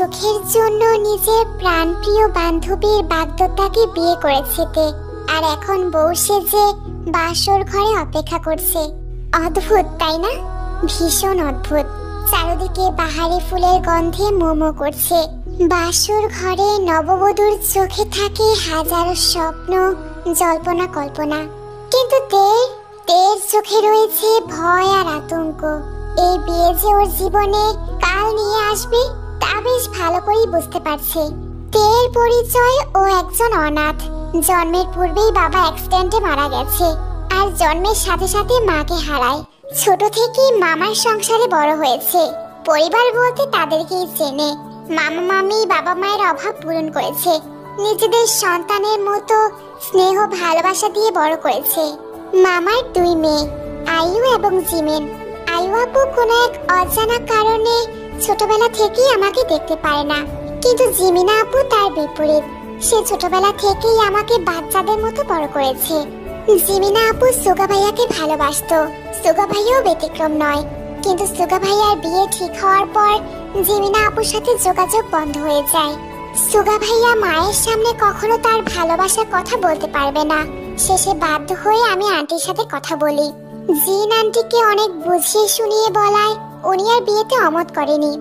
সুখের জন্য নিজের প্রাণপ্রিয় বান্ধবীর বাগদত্তাকে বিয়ে করেছে তে, আর এখন বউ সেজে বাসর ঘরে অপেক্ষা করছে। অদ্ভুত তাই না? ভীষণ অদ্ভুত। চারিদিকে বাহারি ফুলের গন্ধে মোমো করছে। বাসর ঘরে নববধূর চোখে থাকে হাজারো স্বপ্ন, জল্পনা কল্পনা, কিন্তু তের চোখে রয়েছে ভয় আর আতঙ্ক। এই বিয়ে যে ওর জীবনে কাল নিয়ে আসবে তা বেশ ভালো করেই বুঝতে পারছে। তের পরিচয় ও একজন অনাথ। জন্মের পূর্বেই বাবা অ্যাক্সিডেন্টে মারা গেছে, আর জন্মের সাথে সাথে মাকে হারায়। ছোট থেকেই মামার সংসারে বড় হয়েছে। পরিবার বলতে তাদেরকেই চেনে। মামা মামি বাবা মায়ের অভাব পূরণ করেছে, নিজেদের সন্তানের মতো স্নেহ ভালোবাসা দিয়ে বড় করেছে। মামার 2 মেয়ে, আয়ু এবং জিমেন। আয়ু আপু কোনো এক অজানা কারণে ছোটবেলা থেকেই আমাকে দেখতে পারে না, কিন্তু জিমিনা আপু তার বিপরীত। সে ছোটবেলা থেকেই আমাকে বাচ্চাদের মতো বড় করেছে। জিমিনা আপু সুগা ভাইয়াকে ভালোবাসতো, সুগা ভাইয়াও ব্যতিক্রম নয়। কিন্তু সুগা ভাইয়ার বিয়ে ঠিক হওয়ার পর জিমিনা আপুর সাথে যোগাযোগ বন্ধ হয়ে যায়। সুগা ভাইয়া মায়ের সামনে কখনো তার ভালোবাসার কথা বলতে পারবে না। শেষে বাধ্য হয়ে আমি আন্টির সাথে কথা বলি। জিন আন্টিকে অনেক বুঝিয়ে শুনিয়ে বলায় উনি আর বিয়েতে অমত করেনি।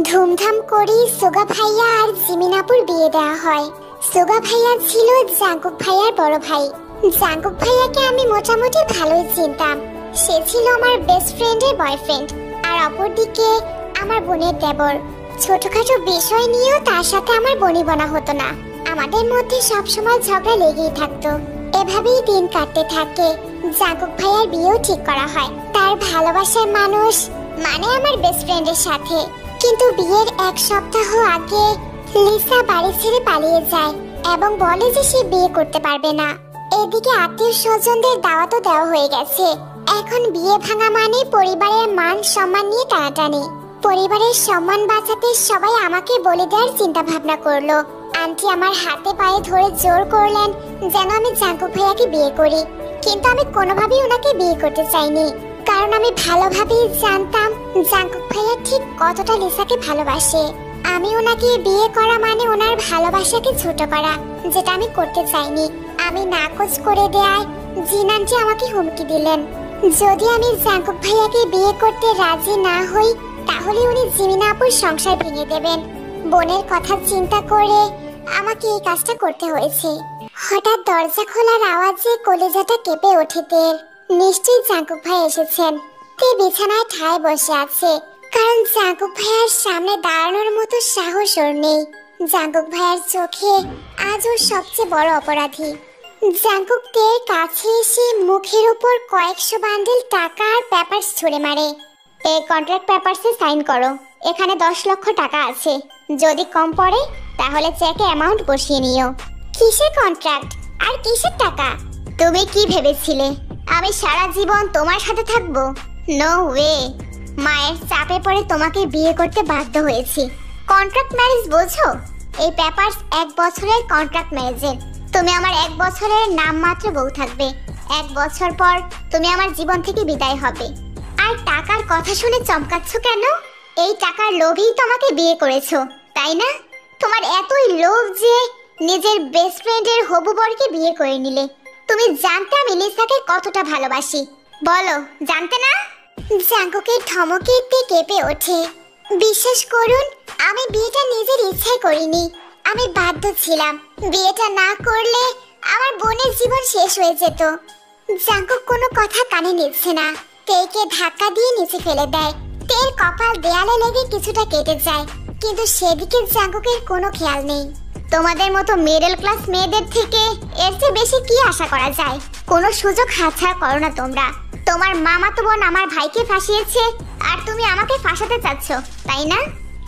ধুমধাম করেই সুগা ভাইয়া আর জিমিনাপুর বিয়ে দেওয়া হয়। সুগা ভাইয়া ছিল জাঙ্কুক ভাইয়ার বড় ভাই। জাঙ্কুক ভাইয়াকে আমি মোটামুটি ভালোই চিনতাম। সে ছিল আমার বেস্ট ফ্রেন্ডের বয়ফ্রেন্ড, আর অপরদিকে আমার বোনের দেবর। ছোটখাটো বিষয় নিয়েও তার সাথে আমার বনিবনা হতো না। আমাদের মধ্যে সবসময় ঝগড়া লেগেই থাকতো। এভাবেই দিন কাটতে থাকে। জাঙ্কুক ভাইয়ার বিয়েও ঠিক করা হয় তার ভালোবাসার মানুষ মানে আমার বেস্ট ফ্রেন্ডের সাথে। কিন্তু বিয়ের 1 সপ্তাহ আগে লিসা বাড়ি ছেড়ে পালিয়ে যায় এবং বলে যে সে বিয়ে করতে পারবে না। এদিকে আত্মীয় স্বজনদের দাওয়াতও দেওয়া হয়ে গেছে। এখন বিয়ে ভাঙা মানে পরিবারের মান সম্মান নিয়ে টানাটানি। পরিবারের সম্মান বাঁচাতে সবাই আমাকে বলে দেওয়ার চিন্তা ভাবনা করলো। আন্টি আমার হাতে পায়ে ধরে জোর করলেন যেন আমি জাঙ্কুক ভাইয়াকে বিয়ে করি, কিন্তু আমি কোনোভাবেই ওনাকে বিয়ে করতে চাইনি, কারণ আমি ভালোভাবেই জানতাম জাঙ্কুক ভাইয়া ঠিক কতটা লিসাকে ভালোবাসে। আমি ওনাকে বিয়ে করা মানে ওনার ভালোবাসাকে ছোট করা, যেটা আমি করতে চাইনি। আমি নাকচ করে দেয়ায় জিন আন্টি আমাকে হুমকি দিলেন, যদি আমি জাঙ্কুক ভাইয়াকে বিয়ে করতে রাজি না হই তাহলে উনি জিমিনা আপুর সংসার ভেঙে দেবেন। বোনের কথা চিন্তা করে আমাকে এই কাজটা করতে হয়েছে। হঠাৎ দরজা খোলার আওয়াজে কলিজাটা কেঁপে ওঠে তের। নিশ্চয়ই জাঙ্কুক ভাই এসেছেন। তে বিছানায় ঠায় বসে আছে, কারণ জাঙ্কুক ভাইয়ার সামনে দাঁড়ানোর মতো সাহস ওর নেই। জাঙ্কুক ভাইয়ার চোখে আজ ওর সবচেয়ে বড় অপরাধী। জাঙ্কুক তের কাছে এসে মুখের উপর কয়েকশো বান্ডেল টাকা আর পেপারস ছুঁড়ে মারে। এই কন্ট্রাক্ট পেপারসে সাইন করো। এখানে 10 লক্ষ টাকা আছে, যদি কম পড়ে তাহলে চেকে অ্যামাউন্ট বসিয়ে নিও। কিসের কন্ট্রাক্ট আর কিসের টাকা? তুমি কি ভেবেছিলে আমি সারা জীবন তোমার সাথে থাকবো? No way. মায়ের চাপে পড়ে তোমাকে বিয়ে করতে বাধ্য হয়েছি। কন্ট্রাক্ট ম্যারেজ বোঝো? এই পেপারস 1 বছরের কন্ট্রাক্ট ম্যারেজের। তুমি আমার 1 বছরের নামমাত্র বউ থাকবে। 1 বছর পর তুমি আমার জীবন থেকে বিদায় হবে। আর টাকার কথা শুনে চমকাচ্ছ কেন? এই টাকার লোভেই তোমাকে বিয়ে করেছো, তাই না? তোমার এতই লোভ যে নিজের বেস্ট ফ্রেন্ডের হবু বরকে বিয়ে করে নিলে। তুমি জানতে আমি লিসাকে কতটা ভালোবাসি? বলো, জানতে না? জাঙ্কুকের ধমকেতে কেঁপে ওঠে। বিশ্বাস করুন, আমি বিয়েটা নিজের ইচ্ছায় করিনি, আমি বাধ্য ছিলাম। বিয়েটা না করলে আমার বোনের জীবন শেষ হয়ে যেত। জাঙ্কুক কোনো কথা কানে নিচ্ছে না। তেকে ধাক্কা দিয়ে নিচে ফেলে দেয়। তের কপাল দেয়ালে লেগে কিছুটা কেটে যায়, কিন্তু সেদিকে জাঙ্কুকের কোনো খেয়াল নেই। তোমাদের মতো মিডল ক্লাস মেয়েদের থেকে এর চেয়ে বেশি কি আশা করা যায়? কোনো সুযোগ হাতছাড়া করো না তোমরা। তোমার মামাতো বোন আমার ভাইকে ফাঁসিয়েছে, আর তুমি আমাকে ফাঁসাতে চাচ্ছ, তাই না?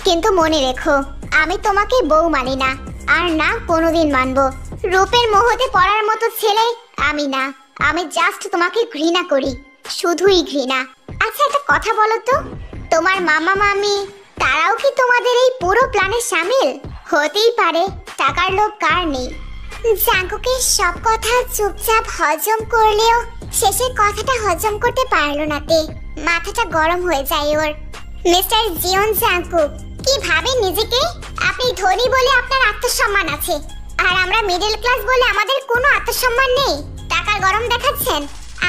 কিন্তু মনে রেখো, আমি তোমাকে বউ মানি না, আর না কোনোদিন মানবো। রূপের মোহতে পড়ার মতো ছেলে আমি না। আমি জাস্ট তোমাকে ঘৃণা করি, শুধুই ঘৃণা। আচ্ছা, একটা কথা বলো তো, তোমার মামা মামি তারাও কি তোমাদের এই পুরো প্ল্যানে শামিল? হতেই পারে, টাকার লোভ কার নেই? জাঙ্কুকের সব কথা চুপচাপ হজম করলেও শেষের কথাটা হজম করতে পারলো না তে। মাথাটা গরম হয়ে যায় ওর। মিস্টার জিওন জাঙ্কুক, কি ভাবেন নিজেকে? আপনি ধনী বলে আপনার আত্মসম্মান আছে, আর আমরা মিডল ক্লাস বলে আমাদের কোনো আত্মসম্মান নেই। টাকার গরম দেখাচ্ছেন।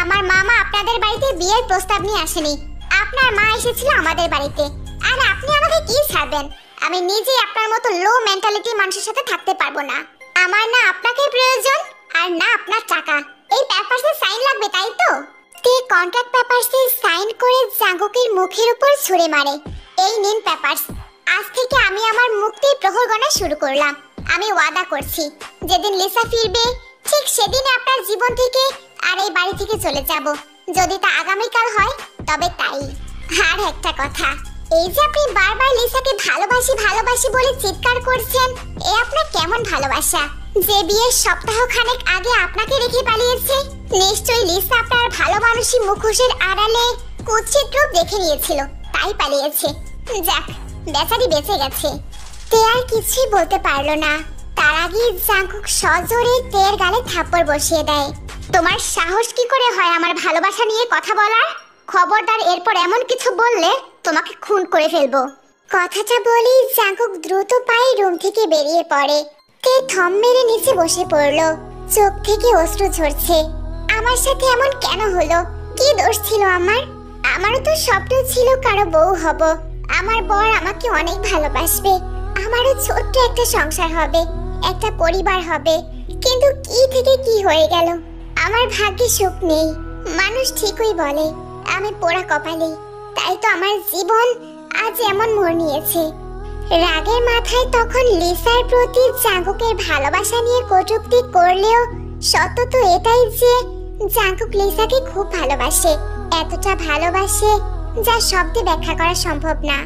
আমার মামা আপনাদের বাড়িতে বিয়ের প্রস্তাব নিয়ে আসেনি, আপনার মা এসেছিল আমাদের বাড়িতে, আর আপনি আমাকে কি ছাড়বেন? আমি নিজে আপনার মতো লো মেন্টালিটি মানুষের সাথে থাকতে পারবো না। আমার না আপনাকে প্রয়োজন, আর না আপনার টাকা। এই পেপারসে সাইন লাগবে, তাই তো? তে কন্ট্রাক্ট পেপারসে সাইন করে জাঙ্গুকের মুখের উপর ছুঁড়ে মারে। এই নিন পেপারস। আজ থেকে আমি আমার মুক্তির প্রহর গণনা শুরু করলাম। আমি ওয়াদা করছি, যেদিন লিসা ফিরবে ঠিক সেদিন আপনার জীবন থেকে আর এই বাড়ি থেকে চলে যাব। যদি তা আগামীকাল হয় তবে তাই। আর একটা কথা, এই যে আপনি বারবার লিসাকে ভালোবাসি ভালোবাসি বলে চিৎকার করছেন, এ আপনার কেমন ভালোবাসা? যে বিয়ের সপ্তাহখানেক আগে আপনাকে রেখে পালিয়েছে, নিশ্চয়ই লিসা আপনার ভালো মানুষই মুখোশের আড়ালে কুৎসিত রূপ দেখে নিয়েছিল, তাই পালিয়েছে। যাক, বেচারি বেঁচে গেছে। তে আর কিছুই বলতে পারলো না। তার আগে জাঙ্কুক সজোরে তের গালে থাপ্পড় বসিয়ে দেয়। তোমার সাহস কি করে হয় আমার ভালোবাসা নিয়ে কথা বলার? খবরদার এরপর এমন কিছু বললে তোমাকে খুন করে ফেলবো। কথাটা বলেই জাঙ্কুক দ্রুত পায়ে রুম থেকে বেরিয়ে পড়ে। তে থম মেরে নিচে বসে পড়লো, চোখ থেকে অশ্রু ঝরছে। আমার সাথে এমন কেন হলো? কি দোষ ছিল আমার? আমারও তো স্বপ্ন ছিল কারো বউ হব, আমার বর আমাকে অনেক ভালোবাসবে, আমারও ছোট্ট একটা সংসার হবে, একটা পরিবার হবে। কিন্তু কি থেকে কি হয়ে গেল? আমার ভাগ্যে সুখ নেই। মানুষ ঠিকই বলে আমি পোড়া কপালি, তাই তো আমার জীবন আজ এমন মোড় নিয়েছে। রাগের মাথায় তখন লিসার প্রতি জাঙ্কুকের ভালোবাসা নিয়ে কটূক্তি করলেও সত্য তো এটাই যে জাঙ্কুক লিসাকে খুব ভালোবাসে, এতটা ভালোবাসে যা শব্দে ব্যাখ্যা করা সম্ভব না।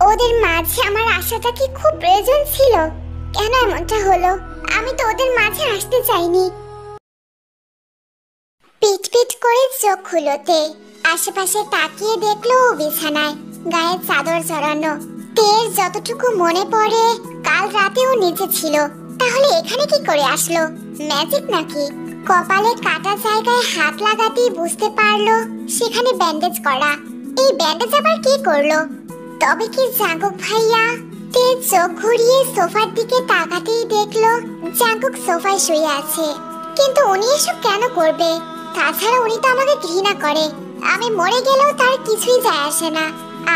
ওদের মাঝে আমার আশাটা কি খুব প্রয়োজন ছিল? কেন এমনটা হলো? আমি তো ওদের মাঝে আসতে চাইনি। পিট পিট করে চোখ খুলতে আশেপাশে তাকিয়ে দেখলো ও বিছানায়, গায়ে চাদর জড়ানো। তের যতটুকু মনে পড়ে কাল রাতে ও নিচে ছিল, তাহলে এখানে কি করে আসলো? ম্যাজিক নাকি? কপালে কাটা জায়গায় হাত লাগাতেই বুঝতে পারলো সেখানে ব্যান্ডেজ করা। এই ব্যান্ডেজ আবার কি করলো? তবে কি জাঙ্কুক ভাইয়া? তে চোখ ঘুরিয়ে সোফার দিকে তাকাতেই দেখলো জাঙ্কুক সোফায় শুয়ে আছে। কিন্তু উনি এসব কেন করবে? তাছাড়া উনি তো আমাকে ঘৃণা করে, আমি মরে গেলেও তার কিছুই যায় আসে না।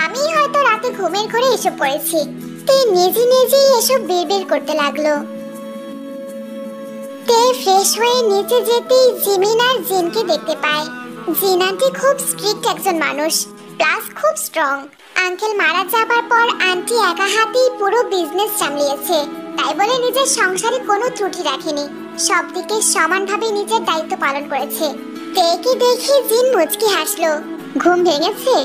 আমি হয়তো রাতে ঘুমের ঘরে এসব করেছি। তে নিজে নিজেই এসব বিড়বিড় করতে লাগলো। তে ফ্রেশ হয়ে নিচে যেতেই জিমিন আর জিনকে দেখতে পায়। জিন আন্টি খুব স্ট্রিক্ট একজন মানুষ, প্লাস খুব স্ট্রং। আঙ্কেল মারা যাবার পর আন্টি একা হাতেই পুরো বিজনেস সামলিয়েছে, তাই বলে নিজের সংসারে কোনো ত্রুটি রাখেনি, সব দিকে সমানভাবে নিজের দায়িত্ব পালন করেছে। তেকে দেখে জিন মুচকি হাসলো। ঘুম ভেঙেছে?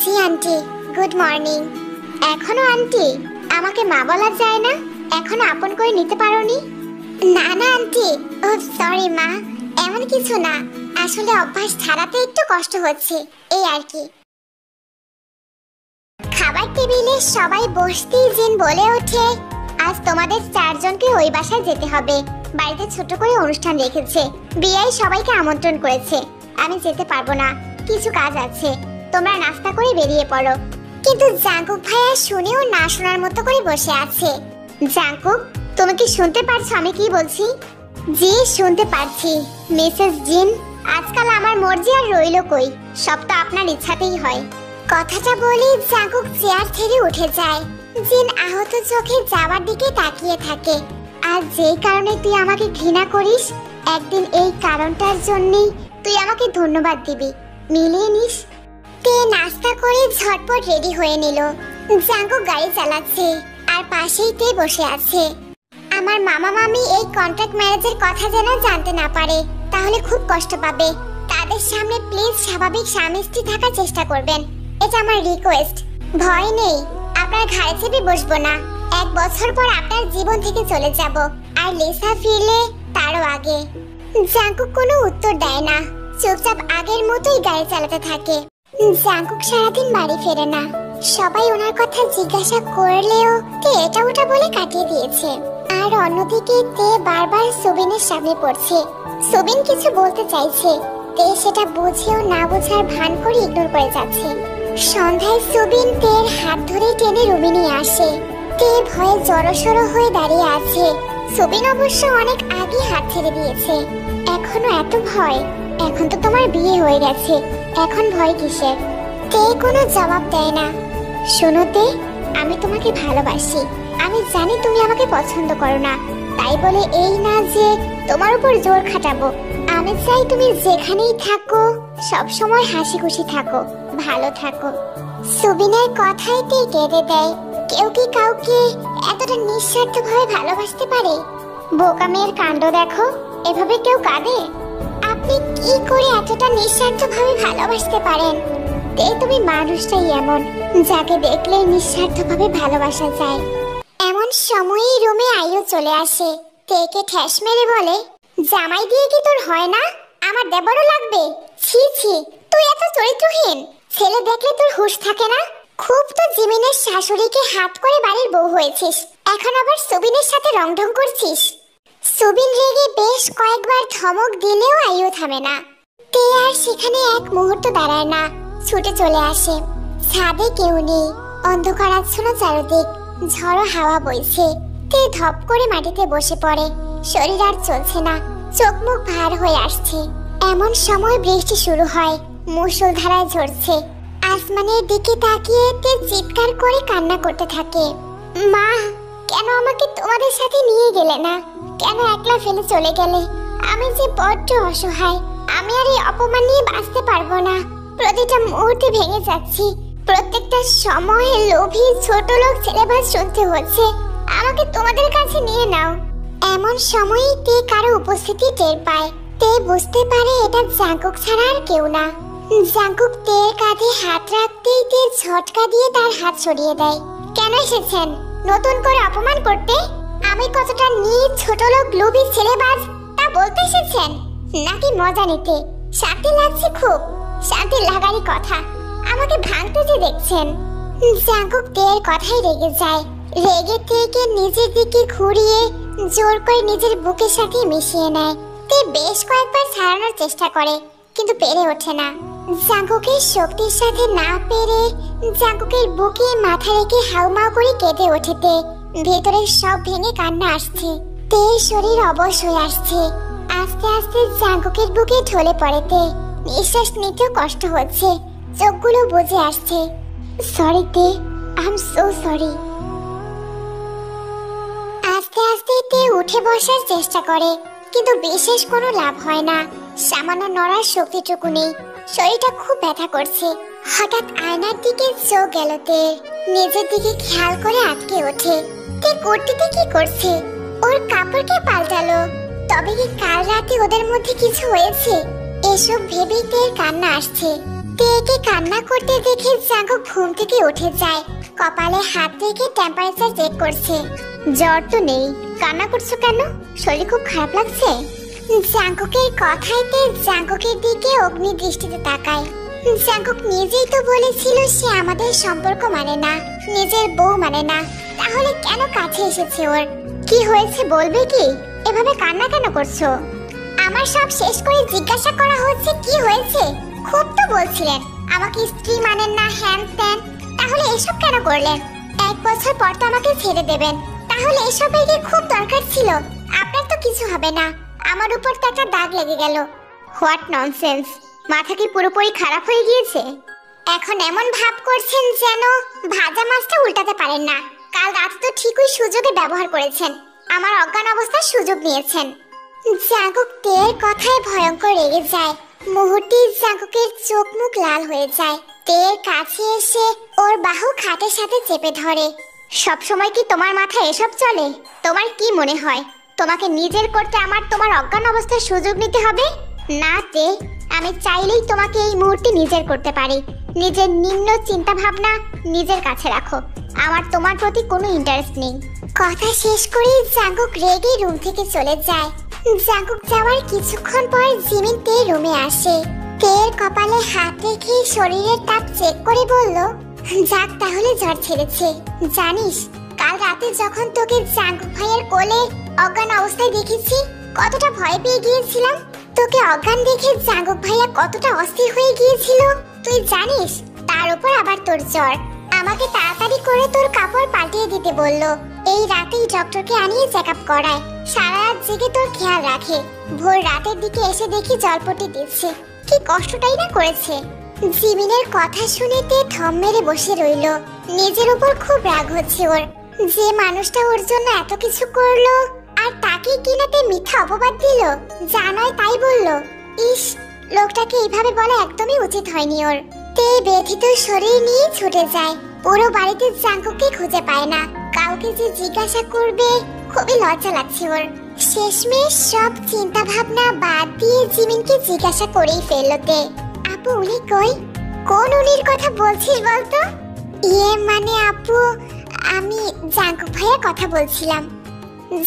জি আন্টি, গুড মর্নিং। এখনো আন্টি? আমাকে মা বলা যায় না? এখনো আপন করে নিতে পারোনি? না না আন্টি, ও সরি মা, এমন কিছু না, আসলে অভ্যাস ছাড়াতে একটু কষ্ট হচ্ছে, এই আর কি। খাবার টেবিলে সবাই বসতেই জিন বলে ওঠে, আজ তোমাদের চারজনকে ওই বাসায় যেতে হবে, বাড়িতে ছোট করে অনুষ্ঠান রেখেছে, বিয়াই সবাইকে আমন্ত্রণ করেছে। আমি যেতে পারবো না, কিছু কাজ আছে, তোমরা নাস্তা করে বেরিয়ে পড়ো। কিন্তু জাঙ্কুক ভাইয়া শুনেও না শোনার মতো করে বসে আছে। জাঙ্কুক, তুমি কি শুনতে পারছো আমি কি বলছি? জি শুনতে পারছি মিসেস জিন, আজকাল আমার মর্জি আর রইল কই, সব তো আপনার ইচ্ছাতেই হয়। কথাটা বলেই জাঙ্কুক চেয়ার থেকে উঠে যায়। জিন আহত চোখে যাওয়ার দিকে তাকিয়ে থাকে। আর যেই কারণে তুই আমাকে ঘৃণা করিস, একদিন এই কারণটার জন্যই তুই আমাকে ধন্যবাদ দিবি, মিলিয়ে নিস। তে নাস্তা করে ঝটপট রেডি হয়ে নিল। জাঙ্কুক গাড়ি চালাচ্ছে আর পাশেই তে বসে আছে। আমার মামা মামি এই কন্ট্রাক্ট ম্যারেজের কথা যেন জানতে না পারে, তাহলে খুব কষ্ট পাবে। তাদের সামনে প্লিজ স্বাভাবিক স্বামী স্ত্রী থাকার চেষ্টা করবেন, এটা আমার রিকোয়েস্ট। ভয় নেই, আপনার ঘাড়ে চেপে বসবো না। 1 বছর পর আপনার জীবন থেকে চলে যাব, আর লিসা ফিরলে তারও আগে। জাঙ্কুক কোনো উত্তর দেয় না, চুপচাপ আগের মতোই গাড়ি চালাতে থাকে। জাঙ্কুক সারাদিন বাড়ি ফেরে না, সবাই ওনার কথা জিজ্ঞাসা করলেও তে এটা ওটা বলে কাটিয়ে দিয়েছে। আর অন্যদিকে তে বারবার সুবিনের সামনে পড়ছে। সুবিন কিছু বলতে চাইছে, তে সেটা বুঝেও না বোঝার ভান করে ইগনোর করে যাচ্ছে। সন্ধ্যায় সুবিন তের হাত ধরে টেনে রুমে নিয়ে আসে। তে ভয়ে জড়সড় হয়ে দাঁড়িয়ে আছে। সুবিন অবশ্য অনেক আগে হাত ছেড়ে দিয়েছে। এখনো এত ভয়? এখন তো তোমার বিয়ে হয়ে গেছে, এখন ভয় কিসের? তে কোনো জবাব দেয় না। শোনো তে, আমি তোমাকে ভালোবাসি। আমি জানি তুমি আমাকে পছন্দ করো না, তাই বলে এই না যে তোমার উপর জোর খাটাবো। আমি চাই তুমি যেখানেই থাকো সব সময় হাসি খুশি থাকো, ভালো থাকো। সুবিনের কথাই তে কেঁদে দেয়। কেউ কি কাউকে এতটা নিঃস্বার্থভাবে ভালোবাসতে পারে? বোকা মেয়ের কাণ্ড দেখো, এভাবে কেউ কাঁদে? আপনি কি করে এতটা নিঃস্বার্থভাবে ভালোবাসতে পারেন? তে তুমি মানুষটাই এমন, যাকে দেখলে নিঃস্বার্থভাবে ভালোবাসা যায়। এমন সময়ই রুমে আয়ু চলে আসে। তেকে ঠেস মেরে বলে, জামাই দিয়ে কি তোর হয় না? আমার দেবরও লাগবে? ছি ছি, তুই এত চরিত্রহীন। ছেলে দেখলে তোর হুঁশ থাকে না? খুব তো জিমিনের শাশুড়িকে হাত করে বাড়ির বউ হয়েছিস, এখন আবার সুবিনের সাথে রংঢং করছিস। সুবিন রেগে বেশ কয়েকবার ধমক দিলেও আয়ু থামে না। তে আর সেখানে এক মুহূর্ত দাঁড়ায় না, ছুটে চলে আসে। ছাদে কেউ নেই, অন্ধকার আচ্ছন্ন চারদিক, ঝড়ো হাওয়া বইছে। তে ধপ করে মাটিতে বসে পড়ে। শরীর আর চলছে না, চোখ মুখ ভার হয়ে আসছে। এমন সময় বৃষ্টি শুরু হয়, মুষলধারায় ঝরছে। আসমানের দিকে তাকিয়ে তে চিৎকার করে কান্না করতে থাকে। মা, কেন আমাকে তোমাদের সাথে নিয়ে গেলে না? কেন একলা ফেলে চলে গেলে? আমি যে বড্ড অসহায়, আমি আর এই অপমান নিয়ে বাঁচতে পারবো না। প্রতিটা মুহূর্তে ভেঙে যাচ্ছি, প্রত্যেকটা সময়ে লোভী ছোট লোক ছেলেবাজ শুনতে হচ্ছে। আমাকে তোমাদের কাছে নিয়ে নাও। এমন সময়ই তে কারো উপস্থিতি টের পায়। তে বুঝতে পারে এটা জাঙ্কুক ছাড়া আর কেউ না। জাঙ্কুক তের কাঁধে হাত রাখতেই তে ঝটকা দিয়ে তার হাত সরিয়ে দেয়। কেন এসেছেন? নতুন করে অপমান করতে? আমি কতটা নীচ ছোট লোক লোভী ছেলেবাজ তা বলতে এসেছেন, নাকি মজা নিতে? শান্তি লাগছে খুব? শান্তি লাগারই কথা, আমাকে ভাঙতে যে দেখছেন। জাঙ্কুক তের কথাই রেগে যায়। রেগে থেকে নিজের দিকে ঘুরিয়ে জোর করে নিজের বুকের সাথে মিশিয়ে নেয়। তে বেশ কয়েকবার ছাড়ানোর চেষ্টা করে, কিন্তু পেরে ওঠে না। জাঙ্কুকের শক্তির সাথে না পেরে জাঙ্কুকের বুকে মাথা রেখে হাউমাউ করে কেঁদে ওঠে তে। ভেতরে সব ভেঙে কান্না আসছে। তে শরীর অবশ হয়ে আসছে। আস্তে আস্তে জাঙ্কুকের বুকে ঢলে পড়ে তে। নিঃশ্বাস নিতেও কষ্ট হচ্ছে, চোখগুলো বুজে আসছে। সরি তে, আই এম সো সরি। আস্তে আস্তে তে উঠে বসার চেষ্টা করে, কিন্তু বিশেষ কোনো লাভ হয় না। সামান্য নড়ার শক্তিটুকু নেই, শরীরটা খুব ব্যথা করছে। হঠাৎ আয়নার দিকে চোখ গেল তে। নিজের দিকে খেয়াল করে আটকে ওঠে। তে কুর্তিতে কি করছে? ওর কাপড়কে পাল্টালো। তবে কি কাল রাতে ওদের মধ্যে কিছু হয়েছে? এসব ভেবেই তের কান্না আসছে। তেকে কান্না করতে দেখে জাঙ্কুক ঘুম থেকে উঠে যায়। কপালে হাত রেখে টেম্পারেচার চেক করছে। জ্বর তো নেই, কান্না করছো কেন? শরীর খুব খারাপ লাগছে? জাঙ্কুকের কথায় তে জাঙ্কুকের দিকে অগ্নি দৃষ্টিতে তাকায়। জাঙ্কুক নিজেই তো বলেছিল সে আমাদের সম্পর্ক মানে না, নিজের বউ মানে না। তাহলে কেন কাছে এসেছে ওর? কি হয়েছে বলবে কি? এভাবে কান্না কেন করছো? আমার সব শেষ করে জিজ্ঞাসা করা হচ্ছে কি হয়েছে। খুব তো বলছিলেন আমাকে স্ত্রী মানেন না, হ্যান ত্যান। তাহলে এসব কেন করলেন? 1 বছর পর তো আমাকে ছেড়ে দেবেন, তাহলে এসবের কি খুব দরকার ছিল? আপনার তো কিছু হবে না, আমার উপর তো একটা দাগ লেগে গেল। What nonsense! মাথা কি পুরোপুরি খারাপ হয়ে গিয়েছে? এখন এমন ভাব করছেন যেন ভাজা মাছটা উল্টাতে পারেন না। কাল রাতে তো ঠিকই সুযোগে ব্যবহার করেছেন, আমার অজ্ঞান অবস্থার সুযোগ নিয়েছেন। জাঙ্কুক তের কথায় ভয়ঙ্কর রেগে যায়। মুহূর্তেই জাঙ্কুকের চোখ মুখ লাল হয়ে যায়। তের কাছে এসে ওর বাহু খাটের সাথে চেপে ধরে। সব সময় কি তোমার মাথায় এসব চলে? তোমার কি মনে হয় তোমাকে নিজের করতে আমার তোমার অজ্ঞান অবস্থার সুযোগ নিতে হবে? না তে, আমি চাইলেই তোমাকে এই মুহূর্তে নিজের করতে পারি। নিজের নিম্ন চিন্তা ভাবনা নিজের কাছে রাখো, আমার তোমার প্রতি কোনো ইন্টারেস্ট নেই। কথা শেষ করেই জাঙ্কুক রেগে রুম থেকে চলে যায়। জাঙ্কুক যাওয়ার কিছুক্ষণ পর জিমিন তে রুমে আসে। তের কপালে হাত রেখে শরীরের তাপ চেক করে বলল, যাক তাহলে জ্বর ছেড়েছে। জানিস কাল রাতে যখন তোকে জাঙ্কুক ভাইয়ের কোলে অজ্ঞান অবস্থায় দেখেছি কতটা ভয় পেয়ে গিয়েছিলাম। তোকে অজ্ঞান দেখে জাঙ্কুক ভাইয়া কতটা অস্থির হয়ে গিয়েছিল তুই জানিস? তার উপর আবার তোর জ্বর। আমাকে তাড়াতাড়ি করে তোর কাপড় পাল্টিয়ে দিতে বললো। এই রাতেই ডক্টরকে আনিয়ে চেক আপ করায়। সারা রাত জেগে তোর খেয়াল রাখে। ভোর রাতের দিকে এসে দেখি জলপটি দিচ্ছে। কি কষ্টটাই না করেছে। জিমিনের কথা শুনেতে থম মেরে বসে রইল। নিজের উপর খুব রাগ হচ্ছে ওর। যে মানুষটা ওর জন্য এত কিছু করলো আর তাকে কিনাতে মিথ্যা অপবাদ দিল, যা নয় তাই বলল। ইস, লোকটাকে এইভাবে বলা একদমই উচিত হয়নি ওর। তে ব্যথিত শরীর নিয়ে ছুটে যায়। পুরো বাড়িতে জাঙ্কুকে খুঁজে পায় না। কাউকে যে জিজ্ঞাসা করবে, খুবই লজ্জা লাগছে ওর। শেষমেশ সব চিন্তা ভাবনা বাদ দিয়ে জিমিনকে জিজ্ঞাসা করেই ফেলতে। আপু, উনি কই? কোন উনির কথা বলছিস বলতো? ইয়ে মানে আপু, আমি জাঙ্কুক ভাইয়া কথা বলছিলাম।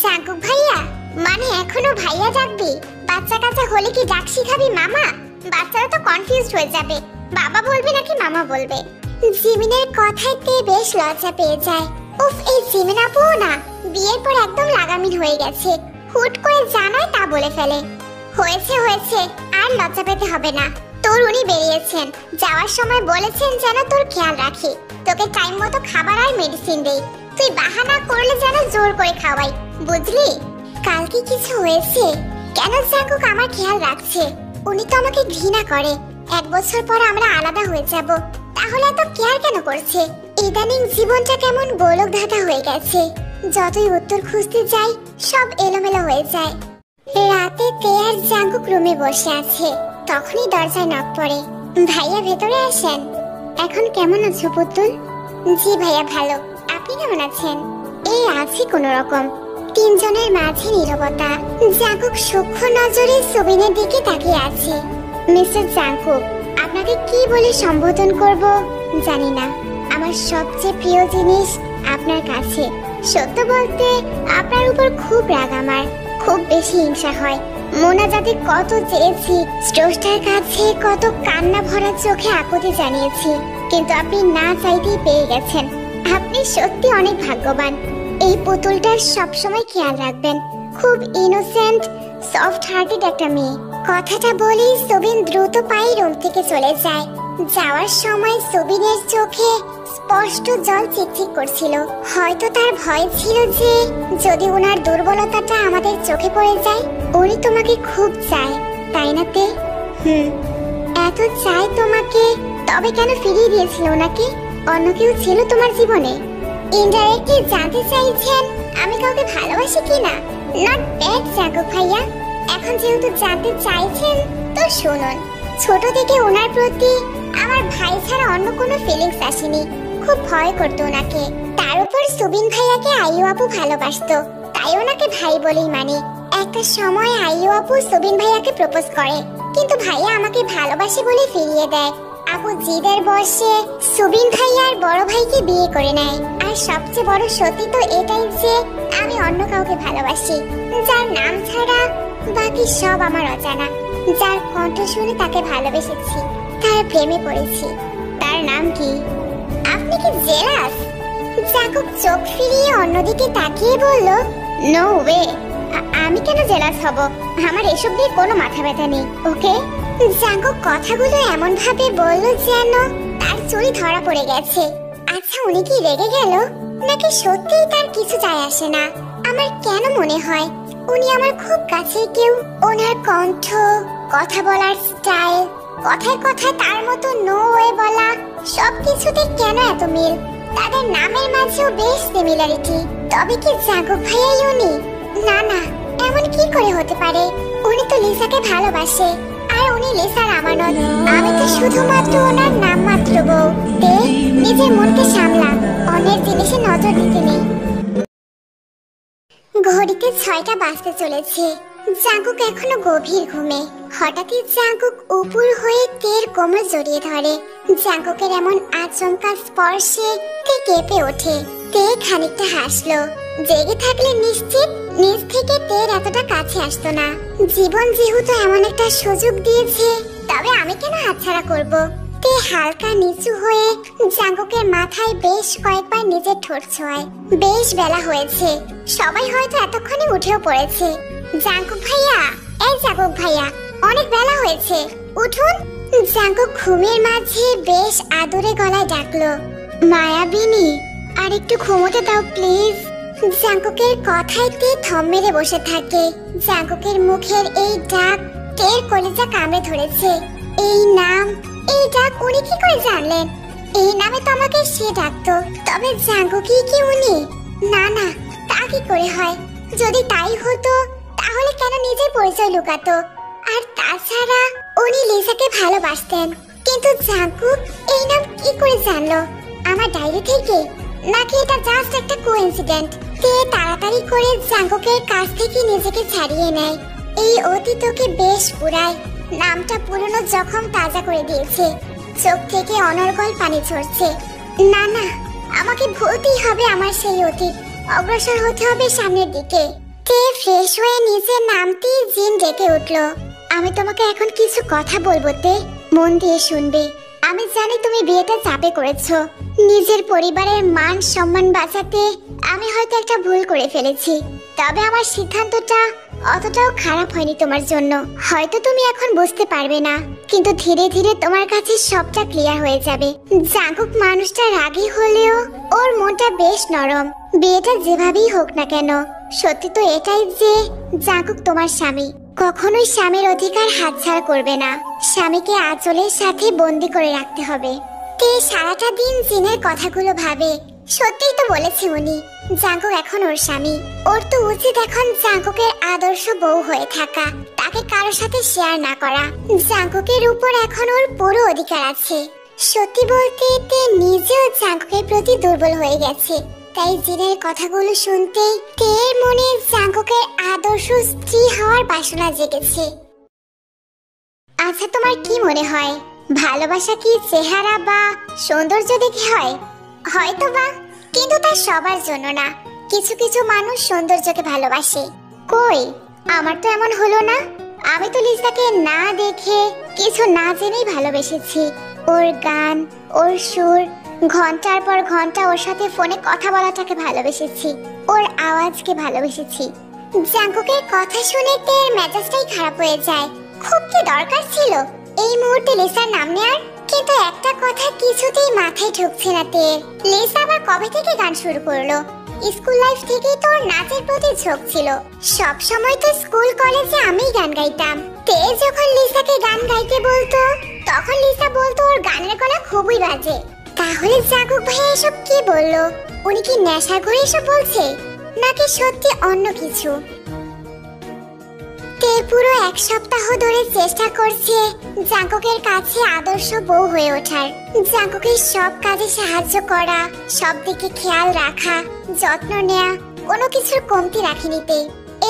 জাঙ্কুক ভাইয়া মানে এখনো ভাইয়া ডাকবি? বাচ্চা কাচ্চা হলে কি ডাক শিখাবি মামা? বাচ্চারা তো কনফিউজড হয়ে যাবে, বাবা বলবে নাকি মামা বলবে। জিমিনের কথাতে বেশ লজ্জা পেয়ে যায়। উফ, এই জিমিন আপু না বিয়ের পর একদম লাগামিন হয়ে গেছে। হুট করে জানায় তা বলে ফেলে। হয়েছে হয়েছে, আর লজ্জা পেতে হবে না। তোর উনি বেরিয়েছেন, যাওয়ার সময় বলেছেন যেন তোর খেয়াল রাখি, তোকে টাইম মতো খাবার আর মেডিসিন দেই। তুই বাহানা করলে যেন জোর করে খাওয়াই, বুঝলি? কালকে কিছু হয়েছে? কেন জাঙ্কুক আমার খেয়াল রাখছে? উনি তো আমাকে ঘৃণা করে। 1 বছর পর আমরা আলাদা হয়ে যাব, তাহলে এত কেয়ার কেন করছে? ইদানিং জীবনটা কেমন গোলক ধাঁধা হয়ে গেছে। যতই উত্তর খুঁজতে যাই, সব এলোমেলো হয়ে যায়। রাতে তে আর জাঙ্কুক রুমে বসে আছে, তখনই দরজায় নক পড়ে। ভাইয়া ভেতরে আসেন। এখন কেমন আছো পুতুল? জি ভাইয়া ভালো, আপনি কেমন আছেন? এই আছি কোন রকম। তিনজনের মাঝে নীরবতা। জাঙ্কুক সূক্ষ্ম নজরে সুবিনের দিকে তাকিয়ে আছে। মিস্টার জাঙ্কুক, আপনাকে কি বলে সম্বোধন করব জানি না। আমার সবচেয়ে প্রিয় জিনিস আপনার কাছে। সত্য বলতে আপনার উপর খুব রাগ আমার, খুব বেশি হিংসা হয়। মোনাজাতে কত চেয়েছি, স্রষ্টার কাছে কত কান্না ভরা চোখে আকুতি জানিয়েছি, কিন্তু আপনি না চাইতেই পেয়ে গেছেন। আপনি সত্যি অনেক ভাগ্যবান। এই পুতুলটার সবসময় খেয়াল রাখবেন। খুব ইনোসেন্ট, সফট হার্টেড একটা মেয়ে। কথাটা বলেই সুবিন দ্রুত পায়ে রুম থেকে চলে যায়। যাওয়ার সময় সুবিনের চোখে স্পষ্ট জল চিকচিক করছিল। হয়তো তার ভয় ছিল যে যদি ওনার দুর্বলতাটা আমাদের চোখে পড়ে যায়। উনি তোমাকে খুব চায়, তাই না তে? এত চাই তোমাকে, তবে কেন ফিরিয়ে দিয়েছিল ওনাকে? অন্য কেউ ছিল তোমার জীবনে? ইনডাইরেক্টলি জানতে চাইছেন আমি কাউকে ভালোবাসি কিনা? নট ব্যাড জাঙ্কুক ভাইয়া। এখন যেহেতু জানতে চাইছেন তো শুনুন। ছোট থেকে ওনার প্রতি আমার ভাই ছাড়া অন্য কোনো ফিলিংস আসেনি। খুব ভয় করতো ওনাকে। তার উপর সুবিন ভাইয়াকে আইয়ু আপু ভালোবাসতো, তাই ওনাকে ভাই বলেই মানে। একটা সময় আইয়ু আপু সুবিন ভাইয়াকে প্রপোজ করে, কিন্তু ভাইয়া আমাকে ভালোবাসে বলে ফিরিয়ে দেয়। আপু জিদের বসে সুবিন ভাইয়ার বড় ভাইকে বিয়ে করে নেয়। আর সবচেয়ে বড় সত্যি তো এটাই যে আমি অন্য কাউকে ভালোবাসি, যার নাম ছাড়া বাকি সব আমার অজানা। যার কণ্ঠ শুনে তাকে ভালোবেসেছি, তার প্রেমে পড়েছি। তার নাম কি? আপনি কি জেলাস? জাঙ্কুক চোখ ফিরিয়ে অন্যদিকে তাকিয়ে বলল, নো ওয়ে। আমি কেন জেলাস হব? আমার এসব নিয়ে কোনো মাথা ব্যথা নেই, ওকে? জাঙ্কুক কথাগুলো এমন ভাবে বলল যেন তার চুরি ধরা পড়ে গেছে। আচ্ছা, উনি কি রেগে গেল নাকি সত্যিই তার কিছু যায় আসে না? আমার কেন মনে হয় উনি আমার খুব কাছের কেউ। ওনার কণ্ঠ, কথা বলার স্টাইল, কথায় কথায় তার মতো নো ওয়ে বলা, সবকিছুতে কেন এত মিল? তাদের নামের মাঝেও বেশ সিমিলারিটি। তবে কি জাঙ্কুক ভাইয়াই উনি? না না, এমন কি করে হতে পারে? উনি তো লিসাকে ভালোবাসে, আর উনি লিসার আমানত। আমি তো শুধুমাত্র ওনার নাম মাত্র বউ। তে নিজের মনকে সামলা, অন্যের জিনিসে নজর দিতে নেই। ঘড়িতে 6টা বাজতে চলেছে। জাঙ্কুক এখনো গভীর ঘুমে। হঠাৎই জাঙ্কুক উপর হয়ে তের কোমর জড়িয়ে ধরে। জাঙ্কুকের এমন আচমকা স্পর্শে তে কেঁপে ওঠে। তে খানিকটা হাসলো। জেগে থাকলে নিশ্চিত নিজ থেকে তের এতটা কাছে আসতো না। জীবন যেহেতু এমন একটা সুযোগ দিয়েছে, তবে আমি কেন হাতছাড়া করব? তে হালকা নিচু হয়ে জাঙ্কুকের মাথায় বেশ কয়েকবার নিজের ঠোঁট ছোঁয়ায়। বেশ বেলা হয়েছে, সবাই হয়তো এতক্ষণে উঠেও পড়েছে। জাঙ্কুক ভাইয়া, এই জাঙ্কুক ভাইয়া, অনেক বেলা হয়েছে, উঠুন। জাঙ্কুক ঘুমের মাঝে বেশ আদরে গলায় ডাকলো, মায়াবিনী, আর একটু ঘুমোতে দাও প্লিজ। জাঙ্কুকের কথাইতে থম মেরে বসে থাকে। জাঙ্কুকের মুখের এই ডাক টের কলিজা কামড়ে ধরেছে। এই নাম, এই ডাক উনি কি করে জানলেন? এই নামে তো আমাকে সে ডাকতো, তবে জাঙ্কুকই কি উনি? না না, তা কি করে হয়? যদি তাই হতো তাহলে কেন নিজের পরিচয় লুকাতো? আর তাছাড়া উনি লিসাকে ভালোবাসতেন, কিন্তু জাঙ্কুক এই নাম কি করে জানলো? আমার ডায়েরি থেকে, নাকি এটা জাস্ট একটা কোইন্সিডেন্ট? তে তাড়াতাড়ি করে জাঙ্কুকের কাছ থেকে নিজেকে ছাড়িয়ে নেয়। এই অতীতকে বেশ পুরায়, নামটা পুরনো জখম তাজা করে দিয়েছে। চোখ থেকে অনর্গল পানি ঝরছে। না না, আমাকে ভুলতেই হবে আমার সেই অতীত, অগ্রসর হতে হবে সামনের দিকে। তে ফ্রেশ হয়ে নিজের নামতেই জিন ডেকে উঠলো। আমি তোমাকে এখন কিছু কথা বলবো তে, মন দিয়ে শুনবে। আমি জানি তুমি বিয়েটা চাপে করেছো, নিজের পরিবারের মান সম্মান বাঁচাতে আমি হয়তো একটা ভুল করে ফেলেছি, তবে আমার সিদ্ধান্তটা অতটাও খারাপ হয়নি তোমার জন্য। হয়তো তুমি এখন বুঝতে পারবে না, কিন্তু ধীরে ধীরে তোমার কাছে সবটা ক্লিয়ার হয়ে যাবে। জাঙ্কুক মানুষটা রাগী হলেও ওর মনটা বেশ নরম। বিয়েটা যেভাবেই হোক না কেন, সত্যি তো এটাই যে জাঙ্কুক তোমার স্বামী। কখনোই স্বামীর অধিকার হাতছাড়া করবে না। স্বামীকে আঁচলের সাথে বন্দি করে রাখতে হবে। তে সারাটা দিন জিনের কথাগুলো ভাবে। সত্যিই তো বলেছে উনি, জাঙ্কুক এখন ওর স্বামী। ওর তো উচিত এখন জাঙ্কুকের আদর্শ বউ হয়ে থাকা, তাকে কারোর সাথে শেয়ার না করা। জাঙ্কুকের উপর এখন ওর পুরো অধিকার আছে। সত্যি বলতে তে নিজেও জাঙ্কুকের প্রতি দুর্বল হয়ে গেছে। তাই জিনের কথাগুলো শুনতেই তের মনে জাঙ্কুকের আদর্শ স্ত্রী হওয়ার বাসনা জেগেছে। আচ্ছা, তোমার কি মনে হয়, ভালোবাসা কি চেহারা বা সৌন্দর্য দেখে হয়? হয়তো বা, কিন্তু তা সবার জন্য না। কিছু কিছু মানুষ সৌন্দর্যকে ভালোবাসে। কই, আমার তো এমন হলো না। আমি তো লিসাকে না দেখে, কিছু না জেনেই ভালোবেসেছি। ওর গান, ওর সুর, ঘন্টার পর ঘন্টা ওর সাথে ফোনে কথা বলাটাকে ভালোবেসেছি, ওর আওয়াজকে ভালোবেসেছি। জাঙ্কুকের কথা শুনে তের মেজাজটাই খারাপ হয়ে যায়। খুব কি দরকার ছিল এই মুহূর্তে লিসার নাম নেয়ার? কিন্তু একটা কথা কিছুতেই মাথায় ঢুকছে না তের। লিসা আবার কবে থেকে গান শুরু করলো? স্কুল লাইফ থেকেই তো ওর নাচের প্রতি ঝোঁক ছিল। সব সময় তো স্কুল কলেজে আমিই গান গাইতাম। তে যখন লিসাকে গান গাইতে বলতো, তখন লিসা বলতো ওর গানের গলা খুবই বাজে। তাহলে জাঙ্কুক ভাই এসব কি বললো? উনি কি নেশা করে এসব বলছে, নাকি সত্যি অন্য কিছু? তে পুরো এক সপ্তাহ ধরে চেষ্টা করছে জাঙ্কুকের কাছে আদর্শ বউ হয়ে ওঠার। জাঙ্কুকের সব কাজে সাহায্য করা, সব দিকে খেয়াল রাখা, যত্ন নেয়া, কোনো কিছুর কমতি রাখেনি তে।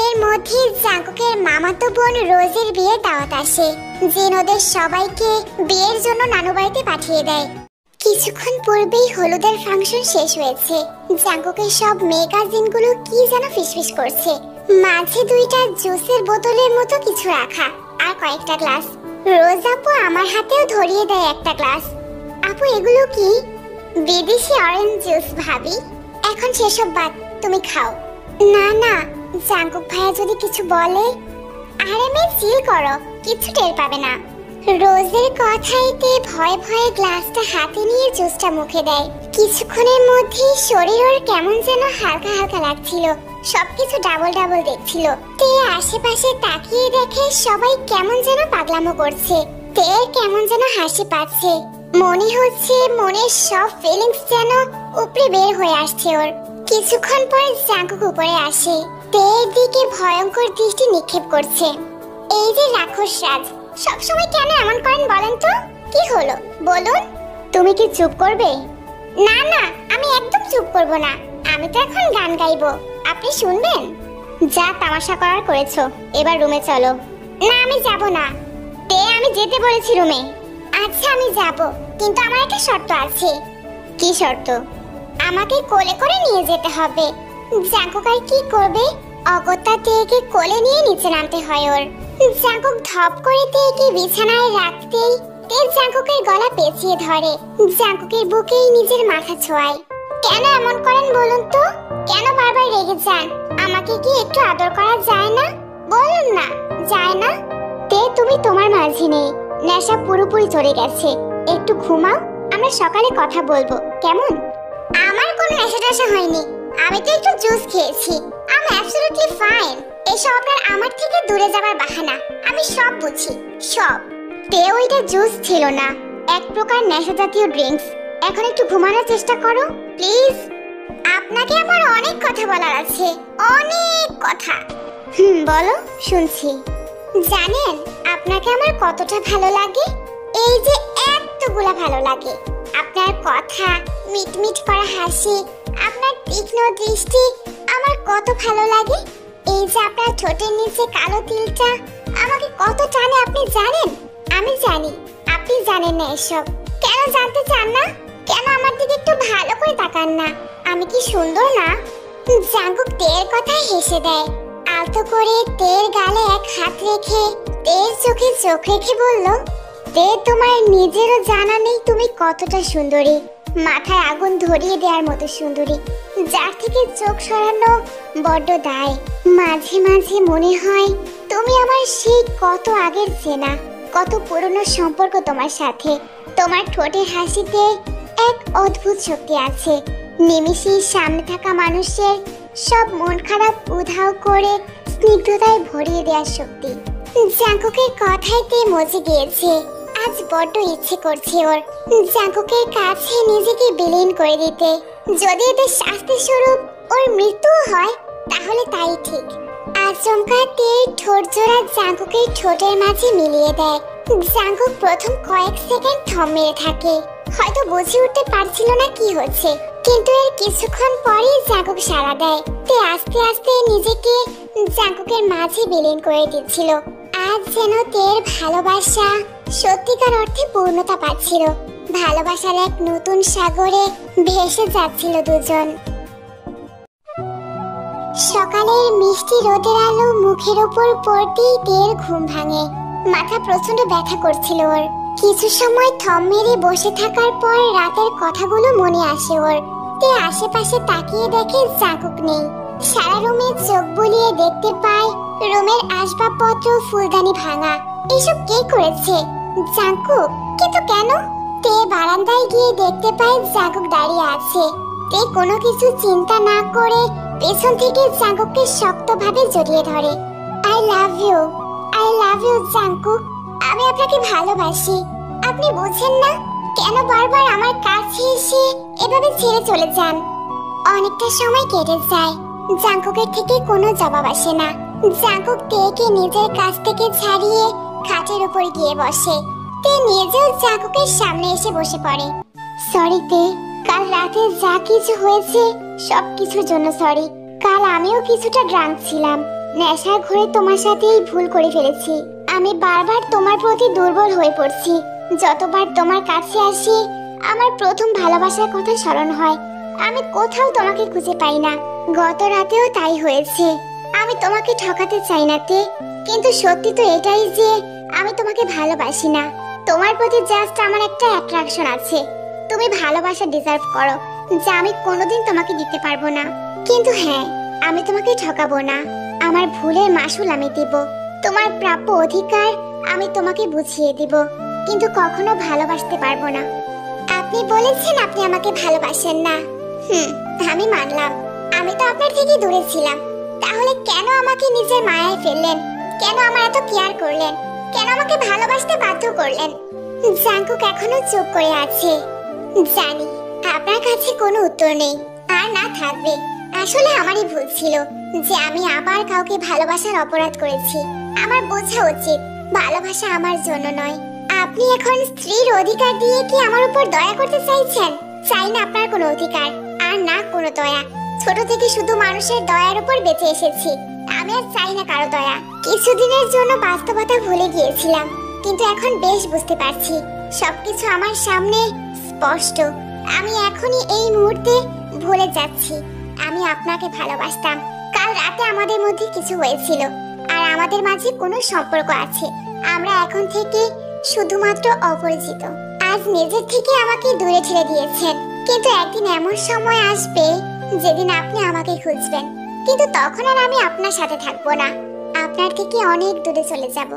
এর মধ্যে জাঙ্কুকের মামাতো বোন রোজের বিয়ে দাওয়াত আসে। জিন ওদের সবাইকে বিয়ের জন্য নানু বাড়িতে পাঠিয়ে দেয়। কিছুক্ষণ পূর্বেই হলুদের ফাংশন শেষ হয়েছে। জাঙ্কুকের সব ম্যাগাজিনগুলো কি যেন ফিসফিস করছে। মাঝে দুইটা জুসের বোতলের মতো কিছু রাখা, আর কয়েকটা গ্লাস। রোজ আপু আমার হাতেও ধরিয়ে দেয় একটা গ্লাস। আপু, এগুলো কি? বিদেশি অরেঞ্জ জুস ভাবি। এখন সেসব বাদ, তুমি খাও। না না, জাঙ্কুক ভাইয়া যদি কিছু বলে। আরে মেয়ে, চিল করো, কিছু টের পাবে না। রোজের কথাইতে ভয়ে ভয়ে গ্লাসটা হাতে নিয়ে জুসটা মুখে দেয়। কিছুক্ষণের মধ্যেই শরীর ওর কেমন যেন হালকা হালকা লাগছিল। সবকিছু ডাবল ডাবল দেখছিল। তে আশেপাশে তাকিয়ে দেখে সবাই কেমন যেন পাগলামো করছে। তে কেমন যেন হাসি পাচ্ছে। মনে হচ্ছে মনের সব ফিলিংস যেন উপরে বের হয়ে আসছে ওর। কিছুক্ষণ পর জাঙ্কুক উপরে আসে। তের দিকে ভয়ঙ্কর দৃষ্টি নিক্ষেপ করছে। এই যে রাক্ষস রাজ, সবসময় কেন এমন করেন বলেন তো? কি হলো বলুন? তুমি কি চুপ করবে? না না, আমি একদম চুপ করব না। আমি তো এখন গান গাইবো, আপনি শুনবেন? যা তামাশা করার করেছো, এবার রুমে চলো। না, আমি যাব না। তে, আমি যেতে বলেছি রুমে। আচ্ছা, আমি যাব, কিন্তু আমার একটা শর্ত আছে। কি শর্ত? আমাকে কোলে করে নিয়ে যেতে হবে। জাঙ্কুক আর কি করবে? অগত্যা তেকে কোলে নিয়ে নিচে নামতে হয় ওর। জাঙ্কুক ধপ করে তেকে বিছানায় রাখতেই তে জাঙ্কুকের গলা পেঁচিয়ে ধরে। জাঙ্কুকের বুকেই নিজের মাথা ছোঁয়ায়। কেন এমন করেন বলুন তো? কেন বারবার রেগে যান? আমাকে কি একটু আদর করা যায় না? বলুন না, যায় না? তে তুমি তোমার মাঝে নেই, নেশা পুরোপুরি চলে গেছে। একটু ঘুমাও, আমরা সকালে কথা বলবো, কেমন? আমার কোনো নেশা টেশা হয়নি, আমি তো একটু জুস খেয়েছি। I am absolutely fine. এসব আপনার আমার থেকে দূরে যাবার বাহানা, আমি সব বুঝি, সব। তে ওইটা জুস ছিল না, এক প্রকার নেশা জাতীয় ড্রিঙ্কস। এখন একটু ঘুমানোর চেষ্টা করো প্লিজ। আপনাকে আমার অনেক কথা বলার আছে, অনেক কথা। বলো, শুনছি। জানেন আপনাকে আমার কতটা ভালো লাগে? এই যে এতগুলা ভালো লাগে। আপনার কথা, মিটমিট করা হাসি, আপনার তীক্ষ্ণ দৃষ্টি আমার কত ভালো লাগে। এই যে আপনার ঠোঁটের নিচে কালো তিলটা আমাকে কত টানে আপনি জানেন? আমি জানি আপনি জানেন না এসব। কেন জানতে চান না? কেন আমার দিকে একটু ভালো করে তাকান না? আমি কি সুন্দর না? জাঙ্কুক তের কথায় হেসে দেয়। আলতো করে তের গালে এক হাত রেখে তের চোখে চোখ রেখে বলল, তে তোমার নিজেরও জানা নেই তুমি কতটা সুন্দরী, মাথায় আগুন ধরিয়ে দেওয়ার মতো সুন্দরী, যার থেকে চোখ সরানো বড্ড দায়। মাঝে মাঝে মনে হয় তুমি আমার সেই কত আগের চেনা, কত পুরনো সম্পর্ক তোমার সাথে। তোমার ঠোঁটের হাসিতে এক অদ্ভুত শক্তি আছে, নিমিষেই সামনে থাকা মানুষের সব মন খারাপ উধাও করে স্নিগ্ধতায় ভরিয়ে দেওয়ার শক্তি। জাঙ্কুকের কথায় তে মজে গিয়েছে। আজ বড্ড ইচ্ছে করছে ওর জাঙ্কুকের কাছে নিজেকে বিলীন করে দিতে। যদি এতে শাস্তি স্বরূপ ওর মৃত্যু হয় তাহলে তাই ঠিক। আচমকা তের ঠোঁট জোড়া জাঙ্কুকের ঠোঁটের মাঝে মিলিয়ে দেয়। জাঙ্কুক প্রথম কয়েক সেকেন্ড থম মেরে থাকে, হয়তো বুঝে উঠতে পারছিল না কি হচ্ছে। কিন্তু এর কিছুক্ষণ পরেই জাঙ্কুক সাড়া দেয়। তে আস্তে আস্তে নিজেকে জাঙ্কুকের মাঝে বিলীন করে দিচ্ছিল। আজ যেন তের ভালোবাসা সত্যিকার অর্থে পূর্ণতা পাচ্ছিল। ভালোবাসার এক নতুন সাগরে ভেসে যাচ্ছিল দুজন। সকালের মিষ্টি রোদের আলো মুখের উপর পড়তেই তের ঘুম ভাঙে। মাথা প্রচন্ড ব্যথা করছিল ওর। কিছু সময় থম মেরে বসে থাকার পর রাতের কথাগুলো মনে আসে ওর। তে আশেপাশে তাকিয়ে দেখে জাঙ্কুক নেই। সারা রুমে চোখ বুলিয়ে দেখতে পায় রুমের আসবাবপত্র ফুলদানি ভাঙা। এসব কে করেছে? জাঙ্কুক। কিন্তু কেন? তে বারান্দায় গিয়ে দেখতে পায় জাঙ্কুক দাঁড়িয়ে আছে। তে কোনো কিছু চিন্তা না করে পেছন থেকে জাঙ্কুককে শক্তভাবে জড়িয়ে ধরে। I love you, I love you Jungkook. আমি আপনাকে ভালোবাসি। আপনি বুঝেন না? কেন বারবার আমার কাছে এসে এভাবে ছেড়ে চলে যান? অনেকটা সময় কেটে যায়, জাঙ্কুকের থেকে কোনো জবাব আসে না। জাঙ্কুক তেকে নিজের কাছ থেকে ছাড়িয়ে খাটের উপর গিয়ে বসে। তে নিজেও জাঙ্কুকের সামনে এসে বসে পড়ে। সরি তে, কাল রাতে যা কিছু হয়েছে সব কিছুর জন্য সরি। কাল আমিও কিছুটা ড্রাঙ্ক ছিলাম, নেশার ঘরে তোমার সাথেই ভুল করে ফেলেছি। আমি বারবার তোমার প্রতি দুর্বল হয়ে পড়ছি। যতবার তোমার কাছে আসি আমার প্রথম ভালোবাসার কথা স্মরণ হয়। আমি কোথাও তোমাকে খুঁজে পাই না। গত রাতেও তাই হয়েছে। আমি তোমাকে ঠকাতে চাই না তে, কিন্তু সত্যি তো এটাই যে আমি তোমাকে ভালোবাসি না। তোমার প্রতি জাস্ট আমার একটা অ্যাট্রাকশন আছে। তুমি ভালোবাসা ডিজার্ভ করো, যা আমি কোনোদিন তোমাকে দিতে পারবো না। কিন্তু হ্যাঁ, আমি তোমাকে ঠকাবো না। আমার ভুলের মাসুল আমি দিব। তোমার প্রাপ্য অধিকার আমি তোমাকে বুঝিয়ে দিব, কিন্তু কখনো ভালোবাসতে পারবো না। আপনি বলেছেন আপনি আমাকে ভালোবাসেন না। আমি মানলাম। আমি তো আপনার থেকে দূরে ছিলাম। তাহলে কেন আমাকে নিজের মায়ায় ফেললেন? কেন আমার এত কেয়ার করলেন? কেন আমাকে ভালোবাসতে বাধ্য করলেন? জাঙ্কুক এখনো চুপ করে আছে। জানি আপনার কাছে কোনো উত্তর নেই, আর না থাকবে। আসলে আমারই ভুল ছিল যে আমি আবার কাউকে ভালোবাসার অপরাধ করেছি। আমার বোঝা উচিত ভালোবাসা আমার জন্য নয়। আপনি এখন স্ত্রীর অধিকার দিয়ে কি আমার উপর দয়া করতে চাইছেন? চাই না আপনার কোনো অধিকার, আর না কোনো দয়া। ছোট থেকে শুধু মানুষের দয়ার উপর বেঁচে এসেছি। আমি আর চাই না কারো দয়া। কিছুদিনের জন্য বাস্তবতা ভুলে গিয়েছিলাম, কিন্তু এখন বেশ বুঝতে পারছি। সবকিছু আমার সামনে স্পষ্ট। আমি এখনই এই মুহূর্তে ভুলে যাচ্ছি আমি আপনাকে ভালোবাসতাম। কাল রাতে আমাদের মধ্যে কিছু হয়েছিল, আর আমাদের মাঝে কোনো সম্পর্ক আছে। আমরা এখন থেকে শুধুমাত্র অপরিচিত। আজ নিজের থেকে আমাকে দূরে ঠেলে দিয়েছেন, কিন্তু একদিন এমন সময় আসবে যেদিন আপনি আমাকে খুঁজবেন। কিন্তু তখন আর আমি আপনার সাথে থাকবো না, আপনার থেকে অনেক দূরে চলে যাব।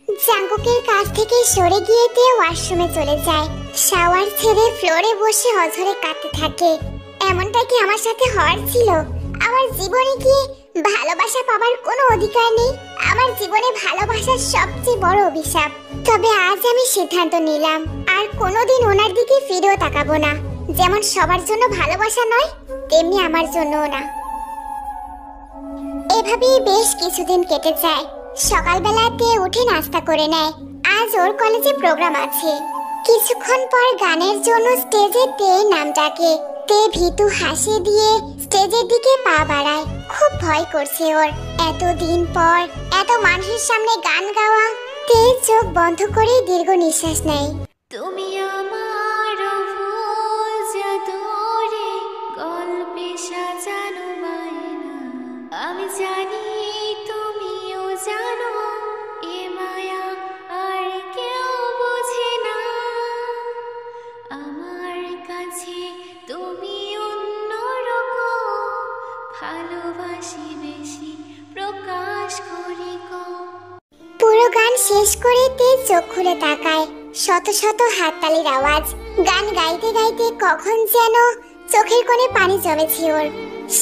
জাঙ্কুকের কাছ থেকে সরে গিয়ে তে ওয়াশরুমে চলে যায়। শাওয়ার ছেড়ে ফ্লোরে বসে অঝরে কাঁদতে থাকে। এমনটা কি আমার সাথে হওয়ার ছিল? আমার জীবনে কি ভালোবাসা পাবার কোনো অধিকার নেই? আমার জীবনে ভালোবাসার সবচেয়ে বড় অভিশাপ। তবে আজ আমি সিদ্ধান্ত নিলাম আর কোনোদিন ওনার দিকে ফিরেও তাকাবো না। যেমন সবার জন্য ভালোবাসা নয়, তেমনি আমার জন্যও না। এভাবেই বেশ কিছুদিন কেটে যায়। সকালবেলাতে উঠে নাস্তা করে নেয়। আজ ওর কলেজে প্রোগ্রাম আছে। কিছুক্ষণ পর গানের জন্য স্টেজে তে নাম ডাকে। তে ভীতু হাসি দিয়ে স্টেজের দিকে পা বাড়ায়। খুব ভয় করছে ওর। এতদিন পর এত মানুষের সামনে গান গাওয়া। তে চোখ বন্ধ করে দীর্ঘ নিঃশ্বাস নেয়। তুমি আমার ভুল জাদুরে গল্পে সাজানো বায়না, আমি জানি তুমিও জানো এ মায়া আর কেউ বোঝে না। আমার কাছে তুমি অন্যরকম, ভালোবাসি বেশি প্রকাশ করি কম। পুরো গান শেষ করে তে চোখ খুলে তাকায়। শত শত হাততালির আওয়াজ। গান গাইতে গাইতে কখন যেন চোখের কোণে পানি জমেছে ওর।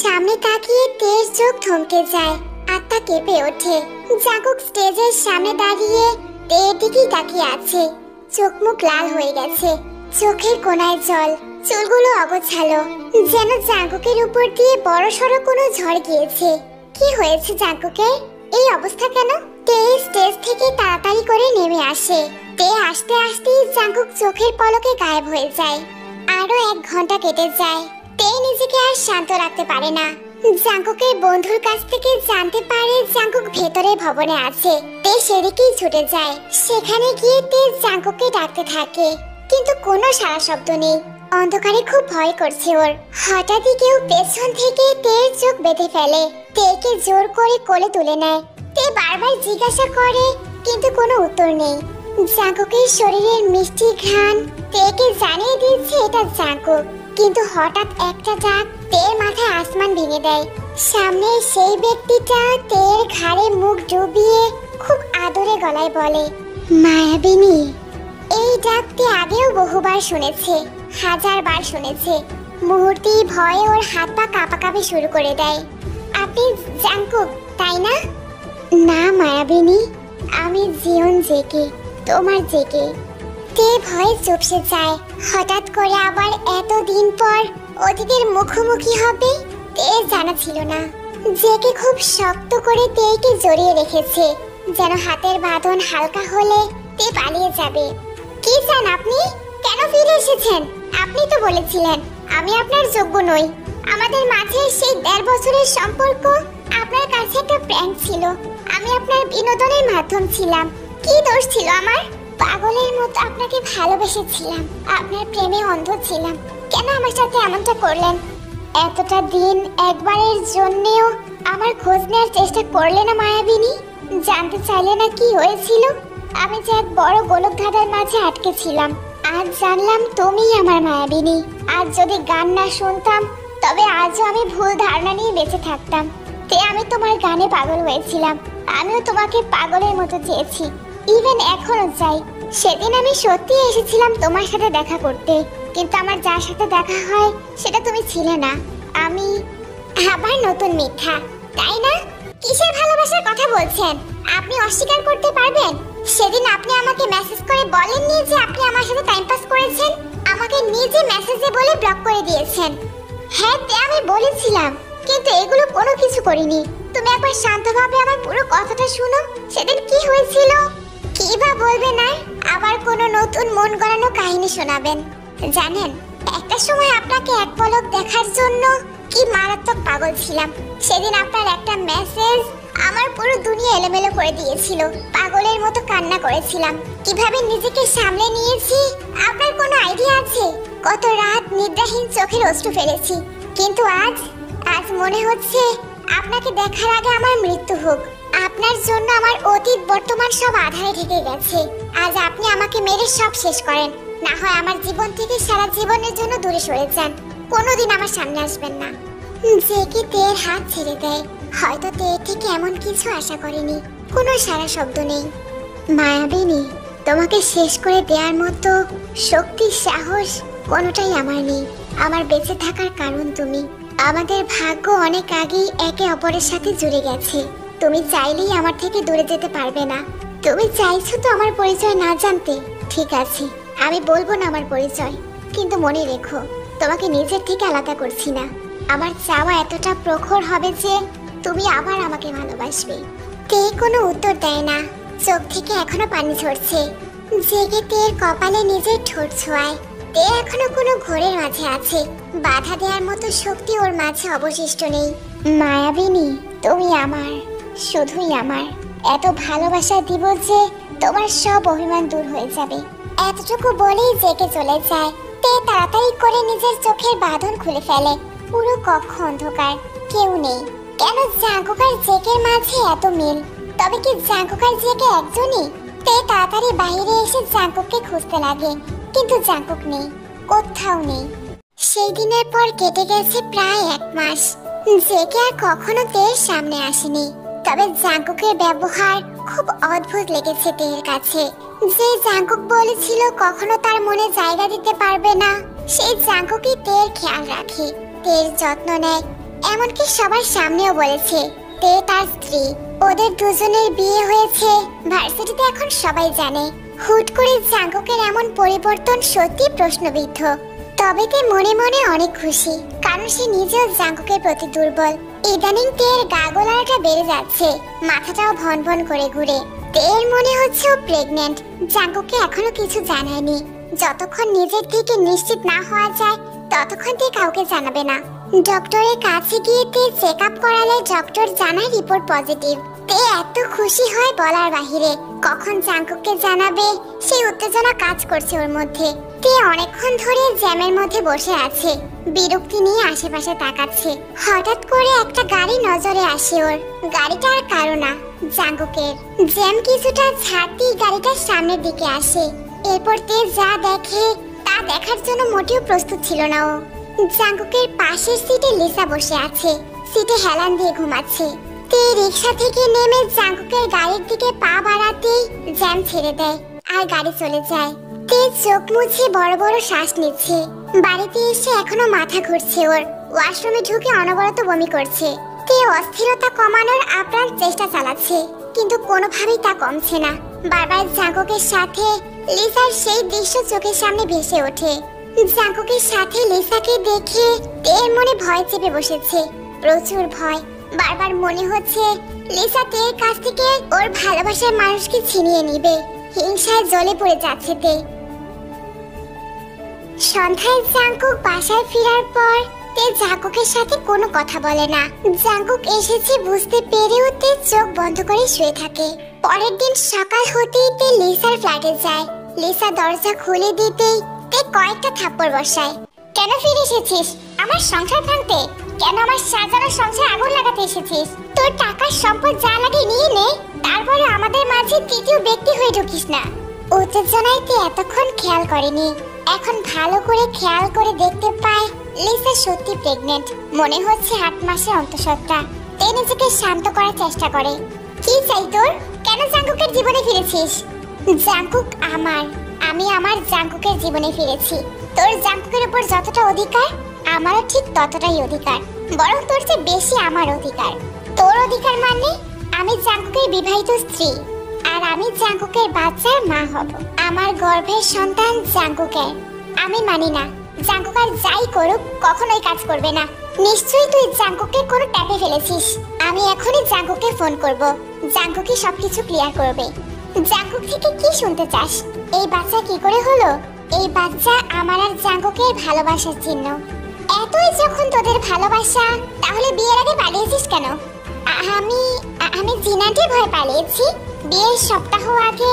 সামনে তাকিয়ে তের চোখ থমকে যায়। আত্মা কেঁপে ওঠে। জাঙ্কুক স্টেজের সামনে দাঁড়িয়ে তের দিকেই তাকিয়ে আছে। চোখ মুখ লাল হয়ে গেছে, চোখের কোণায় জল, চুলগুলো অগোছালো, যেন জাঙ্কুকের উপর দিয়ে বড়সড় কোনো ঝড় গিয়েছে। কি হয়েছে জাঙ্কুকের? এই অবস্থা কেন? তে স্টেজ থেকে তাড়াতাড়ি করে নেমে আসে। তে আসতে আসতেই জাঙ্কুক চোখের পলকে গায়েব হয়ে যায়। আরো 1 ঘন্টা কেটে যায়। তে নিজেকে আর শান্ত রাখতে পারে না। জাঙ্কুকের বন্ধুর কাছ থেকে জানতে পারে জাঙ্কুক ভেতরে ভবনে আছে। তে সেদিকেই ছুটে যায়। সেখানে গিয়ে তে জাঙ্কুককে ডাকতে থাকে, কিন্তু কোনো সাড়া শব্দ নেই। অন্ধকারে খুব ভয় করছে ওর। হঠাৎই কেউ পেছন থেকে তের চোখ বেঁধে ফেলে। তেকে জোর করে কোলে তুলে নেয়। তে বারবার জিজ্ঞাসা করে, কিন্তু কোনো উত্তর নেই। জাঙ্কুকের শরীরের মিষ্টি ঘ্রাণ তেকে জানিয়ে দিচ্ছে এটা জাঙ্কুক। কিন্তু হঠাৎ একটা ডাক তের মাথায় আসমান ভেঙে দেয়। সামনে সেই ব্যক্তিটা তের ঘাড়ে মুখ ডুবিয়ে খুব আদরে গলায় বলে, মায়াবিনী। এই ডাকটি আগেও বহুবার শুনেছে, 1000 বার শুনেছে। মুহূর্তেই ভয়ে ওর হাত পা কাঁপাকাঁপি শুরু করে দেয়। আপনি জাঙ্কুক, তাই না? না মায়াবিনী, আমি জীবন জেগে, তোমার জেগে। তে ভয়ে চুপসে যায়। হঠাৎ করে আবার এতদিন পর অতীতের মুখোমুখি হবে তে জানা ছিল না। জেগে খুব শক্ত করে তেকে জড়িয়ে রেখেছে, যেন হাতের বাঁধন হালকা হলে তে পালিয়ে যাবে। কি চান আপনি? কেন ফিরে এসেছেন? আপনি তো বলেছিলেন আমি আপনার যোগ্য নই। আমাদের মাঝে সেই 1.5 বছরের সম্পর্ক আপনার কাছে একটা প্র্যাঙ্ক ছিল। আমি আপনার বিনোদনের মাধ্যম ছিলাম। কি দোষ ছিল আমার? পাগলের মতো আপনাকে ভালোবেসেছিলাম, আপনার প্রেমে অন্ধ ছিলাম। কেন আমার সাথে এমনটা করলেন? এতটা দিন একবারের জন্যেও আমার খোঁজ নেওয়ার চেষ্টা করলে না মায়াবিনী? জানতে চাইলে না কি হয়েছিল? আমি যে এক বড় গোলক ধাঁধার মাঝে আটকে ছিলাম। আজ জানলাম তুমিই আমার মায়াবিনী। আজ যদি গান না শুনতাম তবে আজও আমি ভুল ধারণা নিয়ে বেঁচে থাকতাম। তে আমি তোমার গানে পাগল হয়েছিলাম। আমিও তোমাকে পাগলের মতো চেয়েছি, ইভেন এখনো চাই। সেদিন আমি সত্যি এসেছিলাম তোমার সাথে দেখা করতে, কিন্তু আমার যার সাথে দেখা হয় সেটা তুমি ছিলে না। আমি আবার নতুন মিথ্যা, তাই না? কিসের ভালোবাসার কথা বলছেন? আপনি অস্বীকার করতে পারবেন সেদিন আপনি আমাকে মেসেজ করে বলেননি যে আপনি আমার সাথে টাইম পাস করেছেন? আমাকে নিজে মেসেজে বলে ব্লক করে দিয়েছেন। হ্যাঁ, তে আমি বলেছিলাম, কিন্তু এগুলো কোনো কিছু করিনি। তুমি একবার শান্তভাবে আমার পুরো কথাটা শুনো। সেদিন কি হয়েছিল? কি বা বলবে না, আবার কোনো নতুন মন গড়ানো কাহিনী শোনাবেন। জানেন, একটা সময় আপনাকে এক পলক দেখার জন্য কি মারাত্মক পাগল ছিলাম। সেদিন আপনার একটা মেসেজ আমার পুরো দুনিয়া এলোমেলো করে দিয়েছিল। পাগলের মতো কান্না করেছিলাম। কিভাবে নিজেকে সামলে নিয়েছি আপনার কোনো আইডিয়া আছে? কত রাত নিদ্রাহীন চোখের অশ্রু ফেলেছি। কিন্তু আজ মনে হচ্ছে আপনাকে দেখার আগে আমার মৃত্যু হোক। আপনার জন্য আমার অতীত বর্তমান সব আধারে ঢেকে গেছে। আজ আপনি আমাকে মেরে সব শেষ করেন, না হয় আমার জীবন থেকে সারা জীবনের জন্য দূরে সরে যান। কোনোদিন আমার সামনে আসবেন না। জেগে তের হাত ছেড়ে দেয়। হয়তো তের থেকে এমন কিছু আশা করেনি। কোনো সারা শব্দ নেই। মায়াবিনী, তোমাকে শেষ করে দেওয়ার মতো শক্তি সাহস কোনোটাই আমার নেই। আমার বেঁচে থাকার কারণ তুমি। আমাদের ভাগ্য অনেক আগেই একে অপরের সাথে জুড়ে গেছে। তুমি চাইলেই আমার থেকে দূরে যেতে পারবে না। তুমি চাইছো তো আমার পরিচয় না জানতে, ঠিক আছে, আমি বলবো না আমার পরিচয়, কিন্তু মনে রেখো তোমাকে নিজের থেকে আলাদা করছি না। আমার চাওয়া এতটা প্রখর হবে যে তুমি আবার আমাকে ভালোবাসবে। তে কোনো উত্তর দেয় না, চোখ থেকে এখনো পানি ঝরছে। জেগে তের কপালে নিজের ঠোঁট ছোঁয়ায়। তে এখনো কোনো ঘোরের মাঝে আছে, বাধা দেওয়ার মতো শক্তি ওর মাঝে অবশিষ্ট নেই। মায়াবিনী, তুমি আমার, শুধুই আমার। এত ভালোবাসা দিব যে তোমার সব অভিমান দূর হয়ে যাবে। এতটুকু বলেই জেগে চলে যায়। তে তাড়াতাড়ি করে নিজের চোখের বাঁধন খুলে ফেলে। পুরো কক্ষ অন্ধকার, কেউ নেই। কেন জাঙ্কুক আর জেকের মাঝে এত মিল? তবে কি জাঙ্কুক আর জেকে একজনই? তে তাড়াতাড়ি বাইরে এসে জাঙ্কুককে খুঁজতে লাগে, কিন্তু জাঙ্কুক নেই, কোথাও নেই। সেই দিনের পর কেটে গেছে প্রায় 1 মাস। জেকে আর কখনো তের সামনে আসেনি। তবে জাঙ্কুকের ব্যবহার খুব অদ্ভুত লেগেছে তের কাছে। যে জাঙ্কুক বলেছিল কখনো তার মনে জায়গা দিতে পারবে না, সেই জাঙ্কুকই তের খেয়াল রাখে, তের যত্ন নেয়। এমনকি সবার সামনেও বলেছে তে তার স্ত্রী। ওদের দুজনের বিয়ে হয়েছে, ভার্সিটিতে এখন সবাই জানে। হুট করে জাঙ্কুকের এমন পরিবর্তন সত্যি প্রশ্নবিদ্ধ। তবে তে মনে মনে অনেক খুশি, কারণ সে নিজেও জাঙ্কুকের প্রতি দুর্বল। ইদানিং তের গা গোলাটা বেড়ে যাচ্ছে, মাথাটাও ভন ভন করে ঘুরে। তের মনে হচ্ছে ও প্রেগন্যান্ট। জাঙ্কুককে এখনো কিছু জানায়নি। যতক্ষণ নিজের থেকে নিশ্চিত না হওয়া যায় ততক্ষণ তে কাউকে জানাবে না। ডক্টরের কাছে গিয়ে তে চেক আপ করালে ডক্টর জানায় রিপোর্ট পজিটিভ। তে এত খুশি হয় বলার বাহিরে। কখন জাঙ্কুককে জানাবে সেই উত্তেজনা কাজ করছে ওর মধ্যে। তে অনেকক্ষণ ধরে জ্যামের মধ্যে বসে আছে, বিরক্তি নিয়ে আশেপাশে তাকাচ্ছে। হঠাৎ করে একটা গাড়ি নজরে আসে ওর। গাড়িটা আর কারো না, জাঙ্কুকের। জ্যাম কিছুটা ছাড়তেই গাড়িটার সামনের দিকে আসে। এরপর তে যা দেখে তা দেখার জন্য মোটেও প্রস্তুত ছিল না ও। জাঙ্কুকের পাশের সিটে লিসা বসে আছে, সিটে হেলান দিয়ে ঘুমাচ্ছে। তে রিক্সা থেকে নেমে জাঙ্কুকের গাড়ির দিকে পা বাড়াতেই জ্যাম ছেড়ে দেয় আর গাড়ি চলে যায়। তে চোখ মুছে বড় বড় শ্বাস নিচ্ছে। বাড়িতে এসে এখনো মাথা ঘুরছে ওর। ওয়াশরুমে ঢুকে অনবরত বমি করছে। তে অস্থিরতা কমানোর আপ্রাণ চেষ্টা চালাচ্ছে, কিন্তু কোনোভাবেই তা কমছে না। বারবার জাঙ্কুকের সাথে লিসার সেই দৃশ্য চোখের সামনে ভেসে ওঠে। জাঙ্কুকের সাথে লিসাকে দেখে তের মনে ভয় চেপে বসেছে, প্রচুর ভয়। বারবার মনে হচ্ছে লিসা তের কাছ থেকে ওর ভালোবাসার মানুষকে ছিনিয়ে নিবে। হিংসায় জ্বলে পড়ে যাচ্ছে তে। সন্ধ্যায় জাঙ্কুক বাসায় ফেরার পর তে জাঙ্কুকের সাথে কোনো কথা বলে না। জাঙ্কুক এসেছে বুঝতে পেরেও তে চোখ বন্ধ করে শুয়ে থাকে। পরের দিন সকাল হতেই তে লিসার ফ্ল্যাটে যায়। লিসা দরজা খুলে দিতেই তে কয়েকটা থাপ্পড় বসায়। কেন ফিরে এসেছিস আমার সংসার ভাঙতে? কেন আমার সাজানো সংসার আগুন লাগাতে এসেছিস? তোর টাকার সম্পদ যা লাগে নিয়ে নে, তারপরে আমাদের মাঝে তৃতীয় ব্যক্তি হয়ে ঢুকিস না। উত্তেজনায় তে এতক্ষণ খেয়াল করেনি, এখন ভালো করে খেয়াল করে দেখতে পায় লিসা সত্যি প্রেগন্যান্ট। মনে হচ্ছে 8 মাসের অন্তঃসত্ত্বা। তে নিজেকে শান্ত করার চেষ্টা করে। কি চাই তোর? কেন জাঙ্কুকের জীবনে ফিরেছিস? জাঙ্কুক আমার, আমি আমার জাঙ্কুকের জীবনে ফিরেছি। তোর জাঙ্কুকের উপর যতটা অধিকার আমারও ঠিক ততটাই অধিকার, বরং তোর চেয়ে বেশি আমার অধিকার। তোর অধিকার মানে আমি জাঙ্কুকের বিবাহিত স্ত্রী, আর আমি জাঙ্কুকের বাচ্চার মা হব। আমার গর্ভের সন্তান জাঙ্কুকের। আমি মানি না জাঙ্কুক আর যাই করুক কখনোই কাজ করবে না। নিশ্চয়ই তুই জাঙ্কুককে কোনো ট্যাপে ফেলেছিস। আমি এখনই জাঙ্কুককে ফোন করব, জাঙ্কুকই সবকিছু ক্লিয়ার করবে। জাঙ্কুক থেকে কি শুনতে চাস? এই বাচ্চা কি করে হলো? এই বাচ্চা আমার আর জাঙ্কুকের ভালোবাসার চিহ্ন। এতই যখন তোদের ভালোবাসা, তাহলে বিয়ের আগে পালিয়েছিস কেন? আমি জিনাটির ভয় পালিয়েছি। বিয়ের সপ্তাহ আগে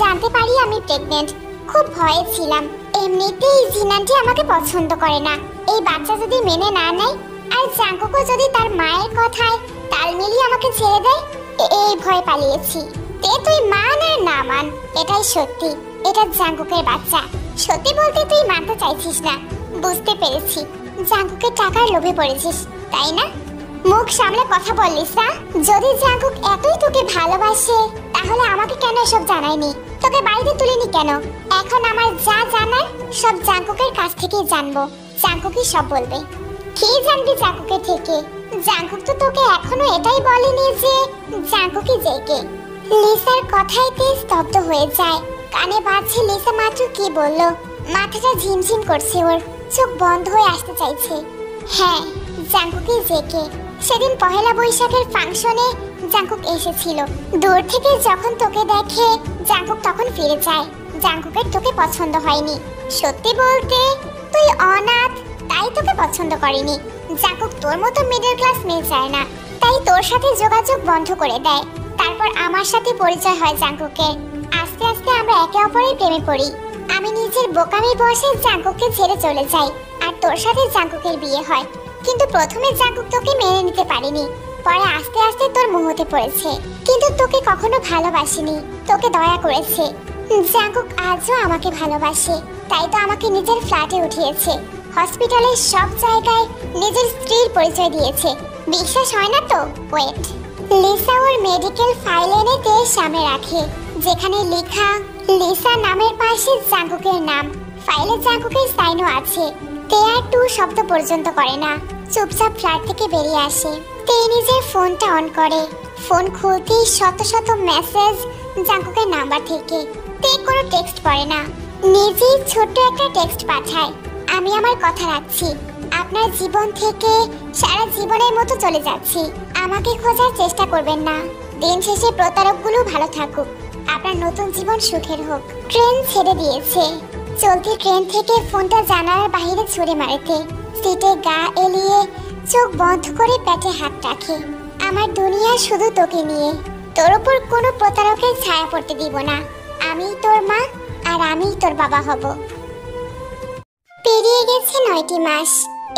জানতে পারি আমি প্রেগন্যান্ট। খুব ভয়ে ছিলাম। এমনিতেই জিনাটি আমাকে পছন্দ করে না। এই বাচ্চা যদি মেনে না নেয় আর জাঙ্কুকও যদি তার মায়ের কথায় তাল মিলিয়ে আমাকে ছেড়ে দেয়, এই ভয় পালিয়েছি। তে তুই মান আর না মান, এটাই সত্যি। এটা জাঙ্কুকের বাচ্চা। সত্যি বলতে তুই মানতে চাইছিস না। বুঝতে পেরেছি, জাঙ্কুকের টাকার লোভে পড়েছিস, তাই না? মুখ সামলে কথা বল লিসা। যদি জাঙ্কুক এতই তোকে ভালোবাসে তাহলে আমাকে কেন এসব জানায়নি? তোকে বাড়িতে তুলিনি কেন? এখন আমার যা জানার সব জাঙ্কুকের কাছ থেকেই জানবো। জাঙ্কুকই সব বলবে। কি জানবি জাঙ্কুকের থেকে? জাঙ্কুক তো তোকে এখনো এটাই বলেনি যে জাঙ্কুকই জেকে। লিসার কথাইতে স্তব্ধ হয়ে যায়। কানে বাজছে লিসা মাত্র কি বললো। মাথাটা ঝিমঝিম করছে ওর, চোখ বন্ধ হয়ে আসতে চাইছে। হ্যাঁ, জাঙ্কুকই জেকে। সেদিন পহেলা বৈশাখের ফাংশনে জাঙ্কুক এসেছিল। দূর থেকে যখন তোকে দেখে জাঙ্কুক তখন ফিরে যায়। জাঙ্কুকের তোকে পছন্দ হয়নি। সত্যি বলতে তুই অনাথ, তাই তোকে পছন্দ করেনি। জাঙ্কুক তোর মতো মিডল ক্লাস মেয়ে চায় না, তাই তোর সাথে যোগাযোগ বন্ধ করে দেয়। তারপর আমার সাথে পরিচয় হয় জাঙ্কুকের। আস্তে আস্তে আমরা একে অপরের প্রেমে পড়ি। আমি নিজের বোকামি বসে জাঙ্কুককে ছেড়ে চলে যাই, আর তোর সাথে জাঙ্কুকের বিয়ে হয়। কিন্তু প্রথমে জাঙ্কুক তোকে মেনে নিতে পারেনি, পরে আস্তে আস্তে তোর মোহতে পড়েছে। কিন্তু তোকে কখনো ভালোবাসেনি, তোকে দয়া করেছে। জাঙ্কুক আজও আমাকে ভালোবাসে, তাই তো আমাকে নিজের ফ্ল্যাটে উঠিয়েছে। হসপিটালের সব জায়গায় নিজের স্ত্রীর পরিচয় দিয়েছে। বিশ্বাস হয় না তো? ওয়েট। লিসা ওর মেডিকেল ফাইল এনে তের সামনে রাখে, যেখানে লেখা লিসা নামের পাশে জাঙ্কুকের নাম। ফাইলে জাঙ্কুকের সাইনও আছে। তে আর টু শব্দ পর্যন্ত করে না, চুপচাপ ফ্ল্যাট থেকে বেরিয়ে আসে। তে নিজের ফোনটা অন করে। ফোন খুলতেই শত শত মেসেজ জাঙ্কুকের নাম্বার থেকে। তে কোনো টেক্সট পড়ে না, নিজেই ছোট্ট একটা টেক্সট পাঠায়। আমি আমার কথা রাখছি, আপনার জীবন থেকে সারা জীবনের মতো চলে যাচ্ছি। আমাকে খোঁজার চেষ্টা করবেন না। দিন শেষে প্রতারকগুলো ভালো থাকুক, আপনার নতুন জীবন সুখের হোক। ট্রেন ছেড়ে দিয়েছে। চলতি ট্রেন থেকে ফোনটা জানালার বাইরে ছুঁড়ে মারতে সিটে গা এলিয়ে চোখ বন্ধ করে পেটে হাত রাখে। আমার দুনিয়া শুধু তোকে নিয়ে, তোর উপর কোনো প্রতারকের ছায়া পড়তে দিব না। আমি তোর মা, আর আমি তোর বাবা হব। পেরিয়ে গেছে 9টি মাস।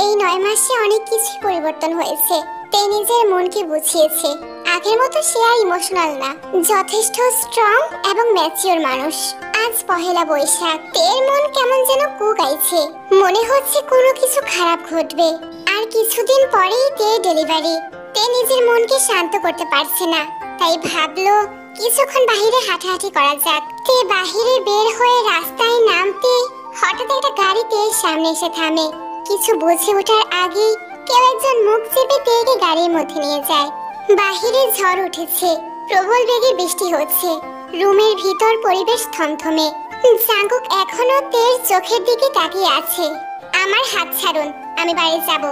এই 9 মাসে অনেক কিছু পরিবর্তন হয়েছে। তে নিজের মনকে বুঝিয়েছে। আগের মতো সে আর ইমোশনাল না, যথেষ্ট স্ট্রং এবং ম্যাচিওর মানুষ। আজ পহেলা বৈশাখ। তের মন কেমন যেন কুকাইছে। মনে হচ্ছে কোনো কিছু খারাপ ঘটবে। আর কিছুদিন পরেই তে ডেলিভারি। তে নিজের মনকে শান্ত করতে পারছে না, তাই ভাবলো কিছুক্ষণ বাইরে হাঁটাহাঁটি করা যাক। তে বাইরে বের হয়ে রাস্তায় নামতে হঠাৎ একটা গাড়ি তের সামনে এসে থামে। কিছু বুঝে ওঠার আগেই কেউ একজন মুখ চেপে তেকে গাড়ির মধ্যে নিয়ে যায়। বাহিরে ঝড় উঠেছে, প্রবল বেগে বৃষ্টি হচ্ছে। রুমের ভিতর পরিবেশ থমথমে। জাঙ্কুক এখনো তের চোখের দিকে তাকিয়ে আছে। আমার হাত ছাড়ুন, আমি বাড়ি যাব।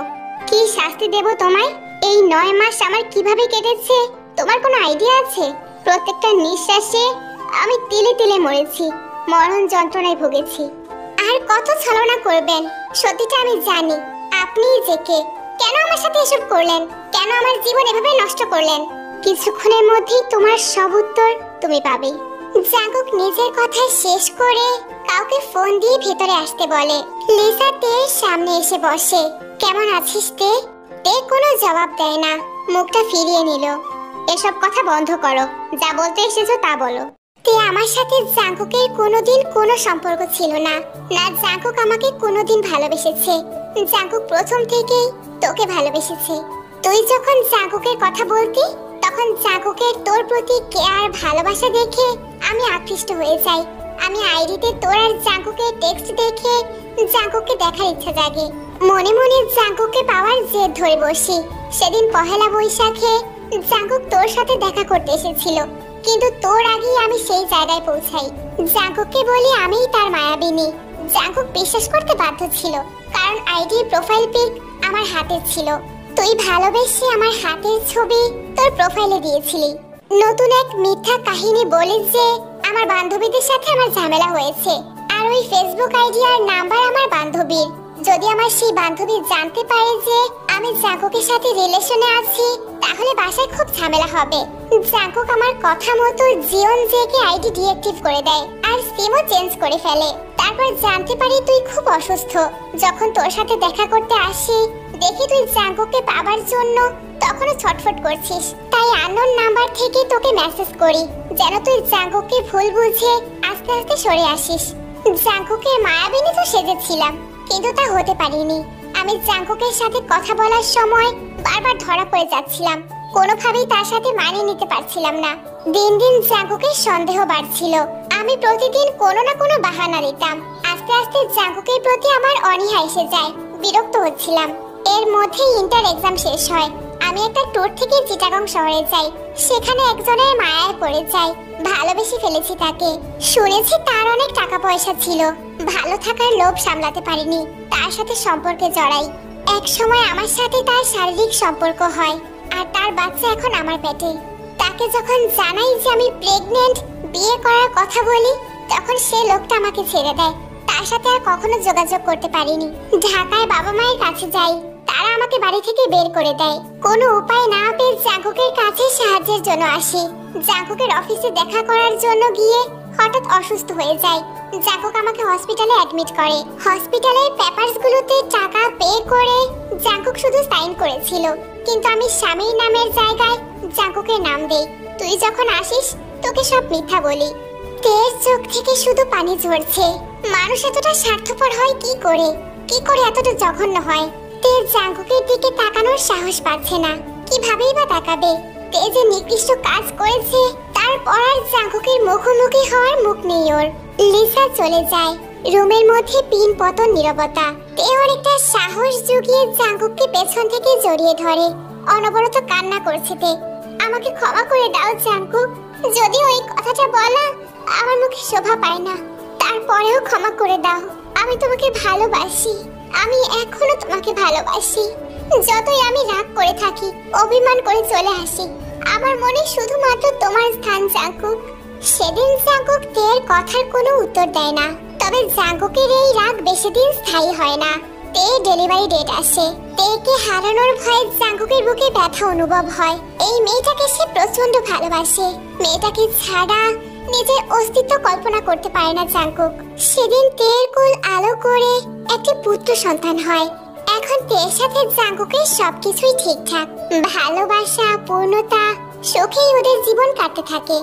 কি শাস্তি দেব তোমায়? এই 9 মাস আমার কিভাবে কেটেছে তোমার কোনো আইডিয়া আছে? প্রত্যেকটা নিঃশ্বাসে আমি তিলে তিলে মরেছি, মরণ যন্ত্রণায় ভুগেছি। আর কত ছলনা করবেন? সত্যিটা আমি জানি। আপনিই জেকে। কেন আমার সাথে এসব করলেন? কেন আমার জীবন এভাবে নষ্ট করলেন? কিছুক্ষণের মধ্যেই তোমার সব উত্তর তুমি পাবে। জাঙ্কুক নিজের কথা শেষ করে কাউকে ফোন দিয়ে ভেতরে আসতে বলে। লিসা তের সামনে এসে বসে। কেমন আছিস তে? তে কোনো জবাব দেয় না, মুখটা ফিরিয়ে নিল। এসব কথা বন্ধ করো, যা বলতে এসেছো তা বলো। তে আমার সাথে জাঙ্কুকের কোনোদিন কোনো সম্পর্ক ছিল না। না, জাঙ্কুক আমাকে কোনোদিন ভালোবেসেছে। জাঙ্কুক প্রথম থেকেই তোকে ভালোবেসেছে। তুই যখন জাঙ্কুকের কথা বলতি তখন জাঙ্কুকের তোর প্রতি কেয়ার ভালোবাসা দেখে আমি আকৃষ্ট হয়ে যাই। আমি আইডিতে তোর আর জাঙ্কুকের টেক্সট দেখে জাঙ্কুককে দেখার ইচ্ছা জাগে। মনে মনে জাঙ্কুককে পাওয়ার জেদ ধরে বসি। সেদিন পহেলা বৈশাখে জাঙ্কুক তোর সাথে দেখা করতে এসেছিল, কিন্তু তোর আগেই আমি সেই জায়গায় পৌঁছাই। জাঙ্কুককে বলি আমিই তার মায়াবিনী। জাঙ্কুক বিশ্বাস করতে বাধ্য ছিল, কারণ আইডি প্রোফাইল পিক আমার হাতে ছিল। তুই ভালোবেসে আমার হাতের ছবি তোর প্রোফাইলে দিয়েছিলি। নতুন এক মিথ্যা কাহিনী বলে যে আমার বান্ধবীদের সাথে আমার ঝামেলা হয়েছে, আর ওই ফেসবুক আইডি আর নাম্বার আমার বান্ধবীর। যদি আমার সেই বান্ধবী জানতে পারে যে আমি জাঙ্কুকের সাথে রিলেশনে আছি, তাহলে বাসায় খুব ঝামেলা হবে। জাঙ্কুক আমার কথা মতো জিওন জেকে আইডি ডিঅ্যাক্টিভ করে দেয় আর সিমও চেঞ্জ করে ফেলে। তারপর জানতে পারি তুই খুব অসুস্থ। যখন তোর সাথে দেখা করতে আসি দেখি তুই জাঙ্কুককে পাবার জন্য তখনও ছটফট করছিস। তাই আননোন নাম্বার থেকে তোকে মেসেজ করি যেন তুই জাঙ্কুককে ভুল বুঝে আস্তে আস্তে সরে আসিস। জাঙ্কুকের মায়াবিনী তো সেজেছিলাম, কিন্তু তা হতে পারিনি। আমি জাঙ্কুকের সাথে কথা বলার সময় বারবার ধরা পড়ে যাচ্ছিলাম। কোনোভাবেই তার সাথে মানিয়ে নিতে পারছিলাম না। দিন দিন জাঙ্কুকের সন্দেহ বাড়ছিল। আমি প্রতিদিন কোনো না কোনো বাহানা দিতাম। আস্তে আস্তে জাঙ্কুকের প্রতি আমার অনীহা এসে যায়। বিরক্ত হচ্ছিলাম। এর মধ্যে ইন্টার এক্সাম শেষ হয়। আমি একটা ট্যুর থেকে চিটাগং শহরে যাই। সেখানে একজনের মায়ায় পড়ে যাই। ভালোবেসে ফেলেছি তাকে। শুনেছি তার অনেক টাকা পয়সা ছিল। ভালো থাকার লোভ সামলাতে পারিনি, তার সাথে সম্পর্কে জড়াই। এক সময় আমার সাথে তার শারীরিক সম্পর্ক হয়, আর তার বাচ্চা এখন আমার পেটে। তাকে যখন জানাই যে আমি প্রেগন্যান্ট, বিয়ে করার কথা বলি, তখন সে লোকটা আমাকে ছেড়ে দেয়। তার সাথে আর কখনো যোগাযোগ করতে পারিনি। ঢাকায় বাবা মায়ের কাছে যাই, তারা আমাকে বাড়ি থেকে বের করে দেয়। কোনো উপায় না পেয়ে জাঙ্কুকের কাছে সাহায্যের জন্য আসি। জাঙ্কুকের অফিসে দেখা করার জন্য গিয়ে হঠাৎ অসুস্থ হয়ে যায়। জাঙ্কুক আমাকে হসপিটালে অ্যাডমিট করে। হসপিটালের পেপারসগুলোতে টাকা পে করে জাঙ্কুক শুধু সাইন করেছিল, কিন্তু আমি স্বামীর নামের জায়গায় জাঙ্কুকের নাম দেই। তুই যখন আসিস তোকে সব মিথ্যা বলি। তের চোখ থেকে শুধু পানি ঝরছে। মানুষ এতটা স্বার্থপর হয় কি করে এতটা জঘন্য হয়? তে জাঙ্কুকের দিকে তাকানোর সাহস পাচ্ছে না। কিভাবেই বা তাকাবে? তে যে নিকৃষ্ট কাজ করেছে, তারপর আর জাঙ্কুকের মুখোমুখি হওয়ার মুখ নেই ওর। লিসা চলে যায়। রুমের মধ্যে পিন পতন নীরবতা। তে ওর একটা সাহস জুগিয়ে জাঙ্কুককে পেছন থেকে জড়িয়ে ধরে। অনবরত কান্না করছে তে। আমাকে ক্ষমা করে দাও জাঙ্কুক। যদিও এই কথাটা বলা আমার মুখে শোভা পায় না, তারপরেও ক্ষমা করে দাও। আমি তোমাকে ভালোবাসি। আমি এখনো তোমাকে ভালোবাসি। যতই আমি রাগ করে থাকি, অভিমান করে চলে আসি, আমার মনে শুধুমাত্র তোমার স্থান জাঙ্কুক। সেদিন জাঙ্কুক তের কথার কোনো উত্তর দেয় না। তবে জাঙ্কুকের এই রাগ বেশি দিন স্থায়ী হয় না। তে ডেলিভারি ডেট আসে। তেকে হারানোর ভয়ে জাঙ্কুকের বুকে ব্যথা অনুভব হয়। এই মেয়েটাকে সে প্রচন্ড ভালোবাসে। মেয়েটাকে ছাড়া নিজের অস্তিত্ব কল্পনা করতে পারে না জাঙ্কুক। সেদিন তের কুল আলো করে একটি পুত্র সন্তান হয়। এখন তের সাথে জাঙ্কুকের সবকিছুই ঠিকঠাক। ভালোবাসা, পূর্ণতা, সুখেই ওদের জীবন কাটতে থাকে।